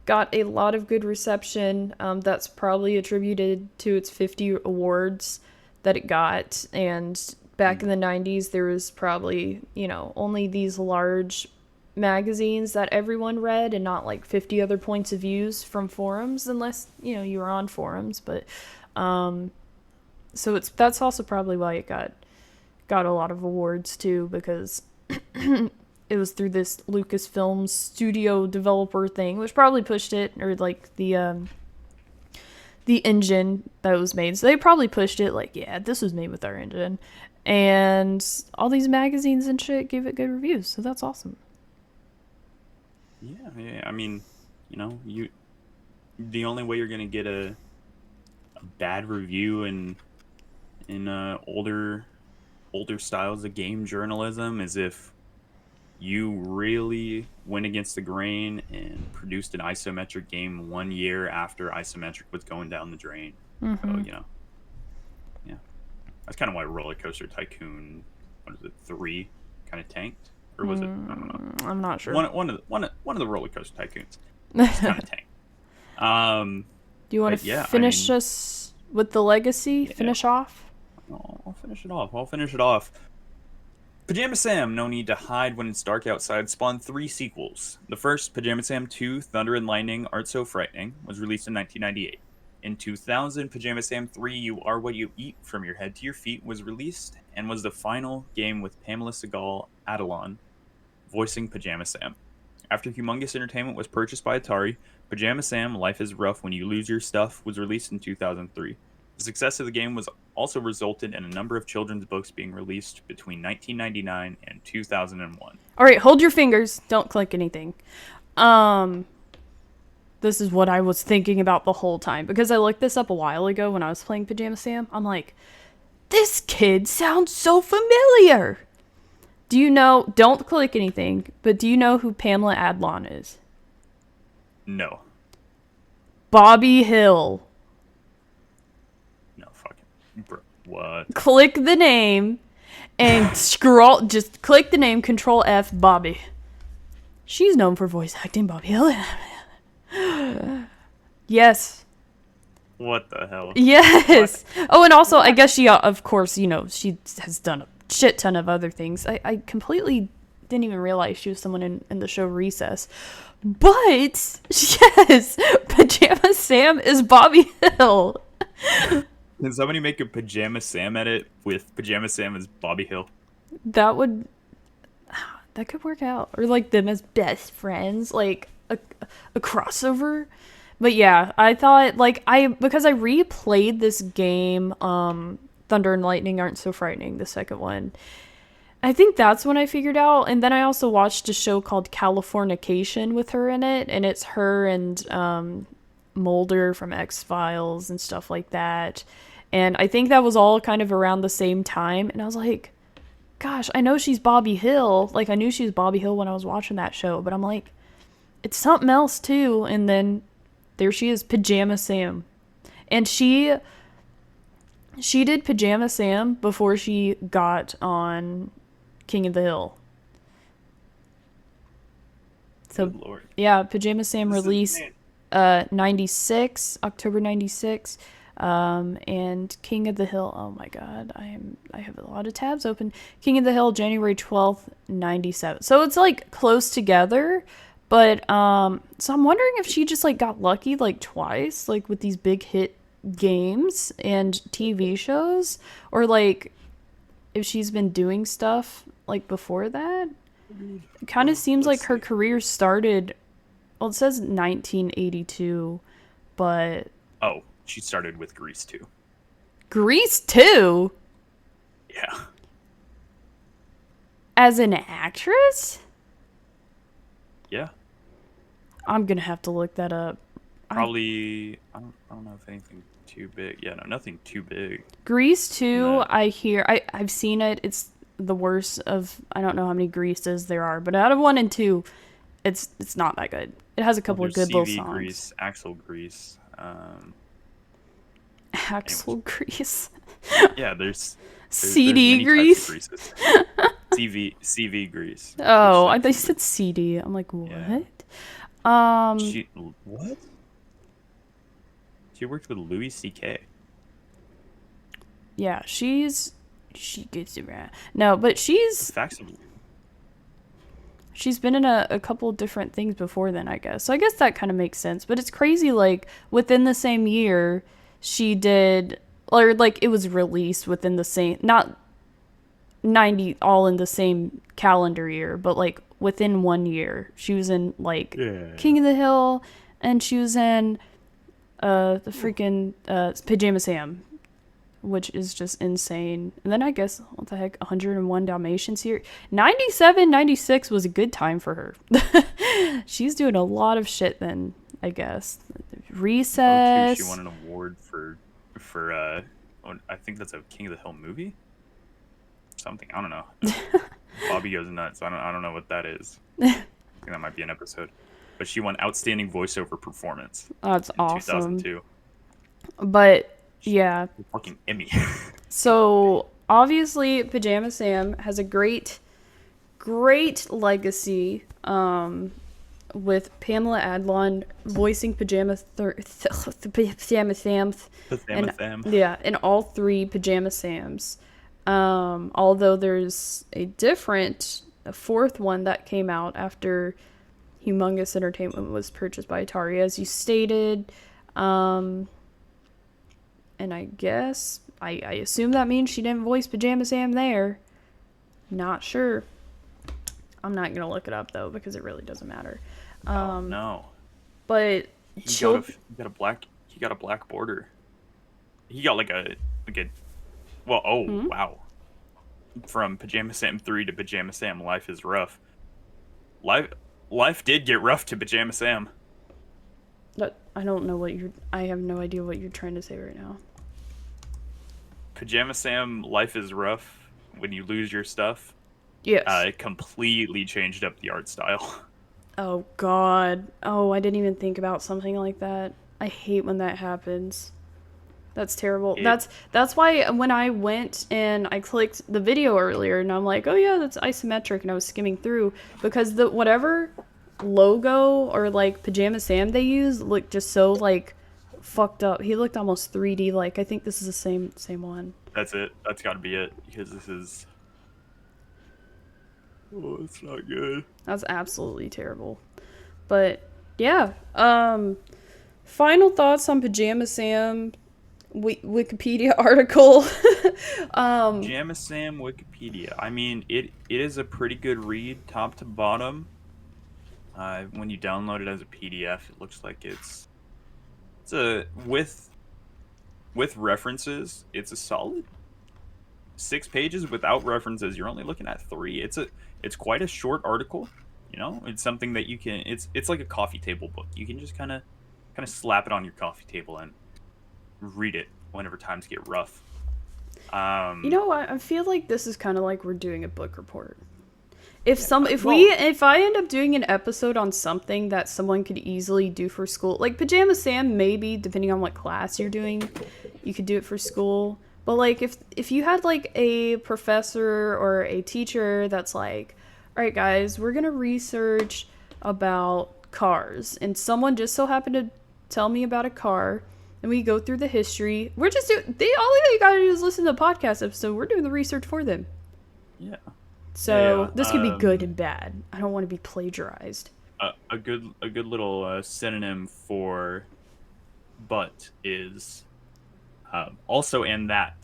got a lot of good reception. That's probably attributed to its 50 awards that it got. And back in the 90s, there was probably, only these large magazines that everyone read and not like 50 other points of views from forums, unless, you were on forums. But so that's also probably why it got a lot of awards too, because it was through this Lucasfilm studio developer thing, which probably pushed it, or like the engine that was made. So they probably pushed it like, yeah, this was made with our engine. And all these magazines and shit gave it good reviews. So that's awesome. Yeah. I mean, the only way you're gonna get a bad review in older styles of game journalism is if you really went against the grain and produced an isometric game 1 year after isometric was going down the drain. So, yeah. That's kind of why Roller Coaster Tycoon, 3 kind of tanked? Or was it? I don't know. I'm not sure. One of the Roller Coaster Tycoons kind of tanked. Do you want to finish us with the legacy? Yeah. Finish off? I'll finish it off. Pajama Sam, No Need to Hide When It's Dark Outside, spawned 3 sequels. The first, Pajama Sam 2, Thunder and Lightning Aren't So Frightening, was released in 1998. In 2000, Pajama Sam 3, You Are What You Eat, From Your Head to Your Feet, was released and was the final game with Pamela Segal Adalon voicing Pajama Sam. After Humongous Entertainment was purchased by Atari, Pajama Sam, Life is Rough When You Lose Your Stuff, was released in 2003. The success of the game was also resulted in a number of children's books being released between 1999 and 2001. All right, hold your fingers. Don't click anything. This is what I was thinking about the whole time, because I looked this up a while ago when I was playing Pajama Sam. I'm like, this kid sounds so familiar. Do you know, don't click anything, but do you know who Pamela Adlon is? No. Bobby Hill. Bro, what? Click the name and scroll. Just click the name, Control F, Bobby. She's known for voice acting Bobby Hill. Yes. What the hell? Yes. What? Oh, and also, I guess she, of course, she has done a shit ton of other things. I completely didn't even realize she was someone in the show Recess. But, yes, Pajama Sam is Bobby Hill. Can somebody make a Pajama Sam edit with Pajama Sam as Bobby Hill? That could work out. Or like them as best friends, like a crossover. But yeah, I thought because I replayed this game, Thunder and Lightning Aren't So Frightening, the second one. I think that's when I figured out. And then I also watched a show called Californication with her in it, and it's her and Mulder from X-Files and stuff like that. And I think that was all kind of around the same time. And I was like, gosh, I know she's Bobby Hill. Like, I knew she was Bobby Hill when I was watching that show. But I'm like, it's something else, too. And then there she is, Pajama Sam. And she did Pajama Sam before she got on King of the Hill. So, good Lord. Yeah, Pajama Sam released 96, October 96. And King of the Hill, oh my god, I have a lot of tabs open. King of the Hill, January 12th, 97. So it's like close together, but so I'm wondering if she just like got lucky like twice, like with these big hit games and TV shows, or like if she's been doing stuff like before that. It kind of seems like her career started, well, it says 1982, but oh, she started with Grease 2. Grease 2? Yeah. As an actress? Yeah. I'm gonna have to look that up. Probably, I don't know if anything too big. Yeah, no, nothing too big. Grease 2, I've seen it. It's the worst of, I don't know how many Greases there are, but out of 1 and 2, it's not that good. It has a couple of good little songs. Grease, Axel Grease. Axel Grease. Yeah, there's CD Grease. CV Grease. Oh, I thought you said CD. I'm like, what? Yeah. What? She worked with Louis C.K. Yeah, she gets around. No, but she's been in a couple different things before then, I guess. So I guess that kind of makes sense. But it's crazy, like, within the same year, she did, or, like, it was released within the same, not 90, all in the same calendar year, but, like, within 1 year. She was in like Yeah. King of the Hill, and she was in the freaking Pajama Sam, which is just insane. And then I guess, what the heck, 101 Dalmatians here. 97, 96 was a good time for her. She's doing a lot of shit then, I guess. Recess. She won an award for I think that's a King of the Hill movie? Something, I don't know. Bobby Goes Nuts. I don't know what that is. I think that might be an episode. But she won Outstanding Voiceover Performance. That's awesome. 2002. But yeah. Fucking Emmy. So obviously Pajama Sam has a great legacy with Pamela Adlon voicing Pajama Sam. Yeah, in all 3 Pajama Sams. Although there's a 4th one that came out after Humongous Entertainment was purchased by Atari, as you stated. And I guess, I assume that means she didn't voice Pajama Sam there. Not sure. I'm not going to look it up, though, because it really doesn't matter. No. But he got a black border. He got wow. From Pajama Sam 3 to Pajama Sam Life is Rough. Life did get rough to Pajama Sam. I don't know I have no idea what you're trying to say right now. Pajama Sam Life is Rough, when you lose your stuff. Yes. It completely changed up the art style. Oh, God. Oh, I didn't even think about something like that. I hate when that happens. That's terrible. That's why when I went and I clicked the video earlier, and I'm like, oh yeah, that's isometric, and I was skimming through, because the whatever logo or like Pajama Sam they use looked just so like fucked up. He looked almost 3D like. I think this is the same one. That's it. That's got to be it, because this is... Oh, it's not good. That's absolutely terrible. But yeah, final thoughts on Pajama Sam Wikipedia article. Pajama Sam Wikipedia. I mean, it is a pretty good read, top to bottom. When you download it as a PDF, it looks like it's a with references. It's a solid 6 pages. Without references, you're only looking at 3. It's quite a short article. You know, it's something that you can. It's like a coffee table book. You can just kind of slap it on your coffee table and read it whenever times get rough. You know, I feel like this is kind of like we're doing a book report. If I end up doing an episode on something that someone could easily do for school, like Pajama Sam, maybe depending on what class you're doing, you could do it for school. But like if you had like a professor or a teacher that's like, all right guys, we're gonna research about cars, and someone just so happened to tell me about a car, and we go through the history. We're just all you gotta do is listen to the podcast episode. We're doing the research for them. Yeah. So this could be good and bad. I don't want to be plagiarized. A good little synonym for but is also and that.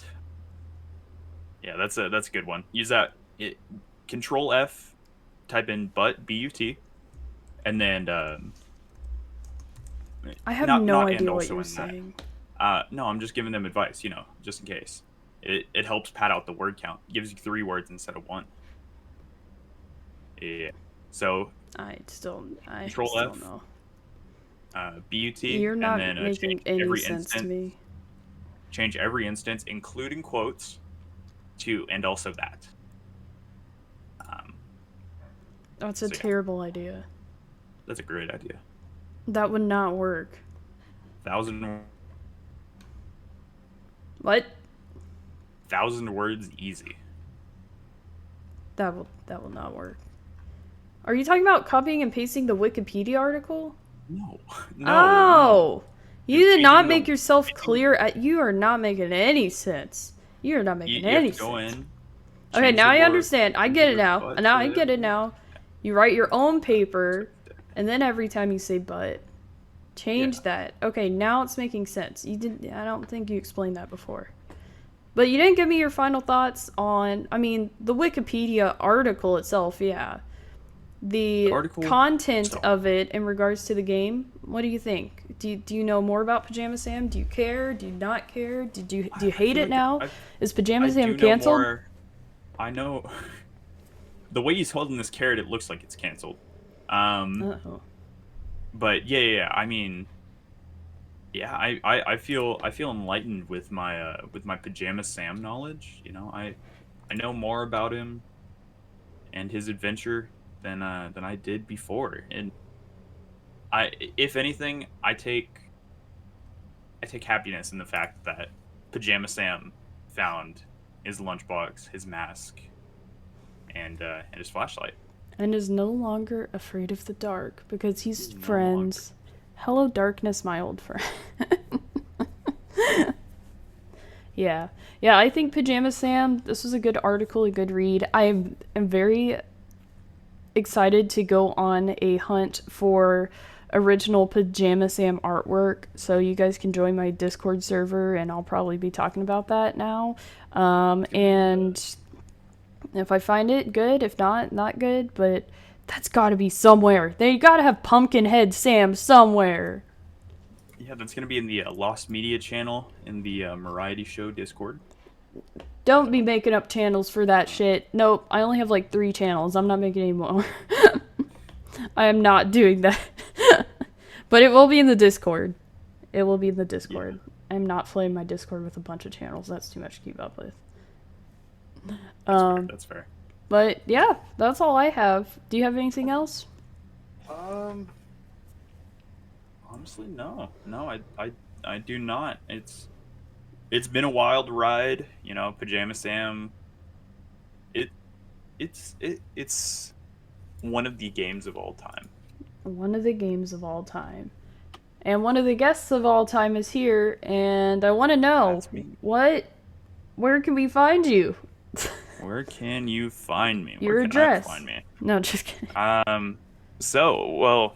Yeah, that's a good one. Use that. Control F, type in but, B-U-T, and then I have no idea what you're saying. No, I'm just giving them advice, you know, just in case. It helps pad out the word count. It gives you 3 words instead of 1. Yeah. So I still Control F, know. B-U-T, You're not and then making any sense to me. Change every instance, including quotes, to and also that. That's a terrible idea. That's a great idea. That would not work. 1,000. What? 1,000 words easy. That will not work. Are you talking about copying and pasting the Wikipedia article? No. Oh! You did not make yourself clear. You are not making any sense. You are not making any sense. Go in, okay, now I understand. I get it now. Now I get it now. You write your own paper, and then every time you say but, change that. Okay, now it's making sense. You didn't. I don't think you explained that before. But you didn't give me your final thoughts on, I mean, the Wikipedia article itself, yeah. The the article. content So of it in regards to the game. What do you think? Do you know more about Pajama Sam? Do you care? Do you not care? Do you I hate feel it like now? Is Pajama I Sam do know canceled? more. I know the way he's holding this carrot. It looks like it's canceled. Um, Oh. but yeah. I mean, yeah. I feel enlightened with my Pajama Sam knowledge. I know more about him and his adventure than I did before. And if anything, I take happiness in the fact that Pajama Sam found his lunchbox, his mask, and his flashlight. And is no longer afraid of the dark because he's He's no longer. friends. Hello, darkness, my old friend. Yeah. Yeah, I think Pajama Sam, this was a good article, a good read. I am very excited to go on a hunt for original Pajama Sam artwork, so you guys can join my Discord server, and I'll probably be talking about that now. And if I find it, good. If not, not good, but that's gotta be somewhere. They gotta have Pumpkinhead Sam somewhere. Yeah, that's gonna be in the Lost Media channel in the Mariety Show Discord. Don't be So making up channels for that shit. Nope, I only have like 3 channels. I'm not making any more. I am not doing that. But it will be in the Discord. It will be in the yeah, Discord. I'm not flooding my Discord with a bunch of channels. That's too much to keep up with. that's fair. Um, That's fair. but yeah, that's all I have. Do you have anything else? Um, Honestly, no, I do not. It's been a wild ride. Pajama Sam. It it's one of the games of all time. One of the games of all time. And one of the guests of all time is here, and I want to know That's me. where can we find you? Where can you find me? Where Your can I find address. me? No, just kidding. Um, so well,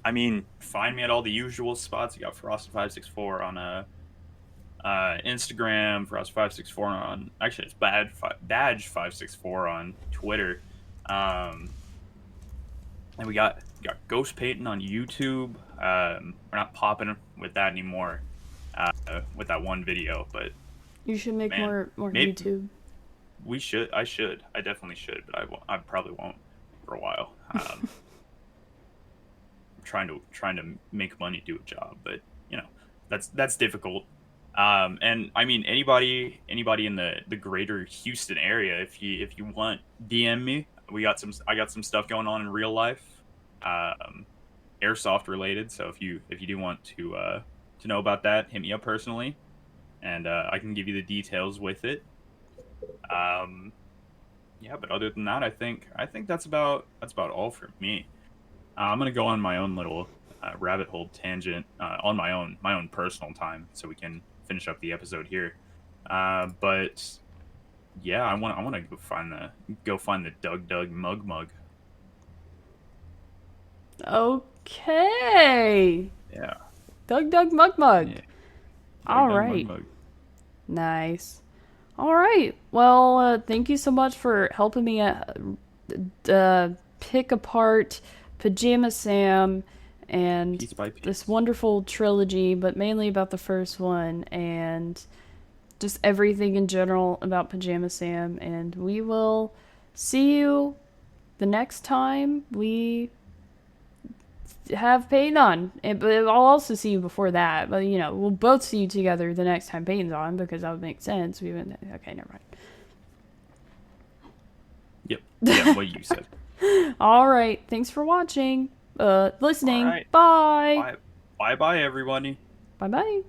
I mean, find me at all the usual spots. You got Frost564 on Instagram, Frost564 on actually it's Badge564 on Twitter. Um, and we got Ghost Painting on YouTube. We're not popping with that anymore. With that one video, but You should make man, more maybe YouTube. we should. I definitely should, but I probably won't for a while. Trying to make money do a job, but that's difficult. And I mean anybody in the greater Houston area, if you want, DM me. I got some stuff going on in real life, um, airsoft related. So if you do want to know about that, hit me up personally, and I can give you the details with it. Um, yeah, but other than that, I think that's about all for me. I'm gonna go on my own little rabbit hole tangent on my own personal time, so we can finish up the episode here. But yeah, I want to go find the Doug Mug Mug. Okay. Yeah, Doug Mug Mug. yeah, All Doug Mug right. Mug. Nice. All right. Well, thank you so much for helping me pick apart Pajama Sam and Piece by this piece. wonderful trilogy, but mainly about the first one and just everything in general about Pajama Sam. And we will see you the next time we have Peyton on. But I'll also see you before that. But, we'll both see you together the next time Peyton's on because that would make sense. Okay, never Yep. Yeah, what you said. mind. All right. Thanks for watching. All Listening. right. Bye. Bye. Bye. Bye, everybody. Bye bye.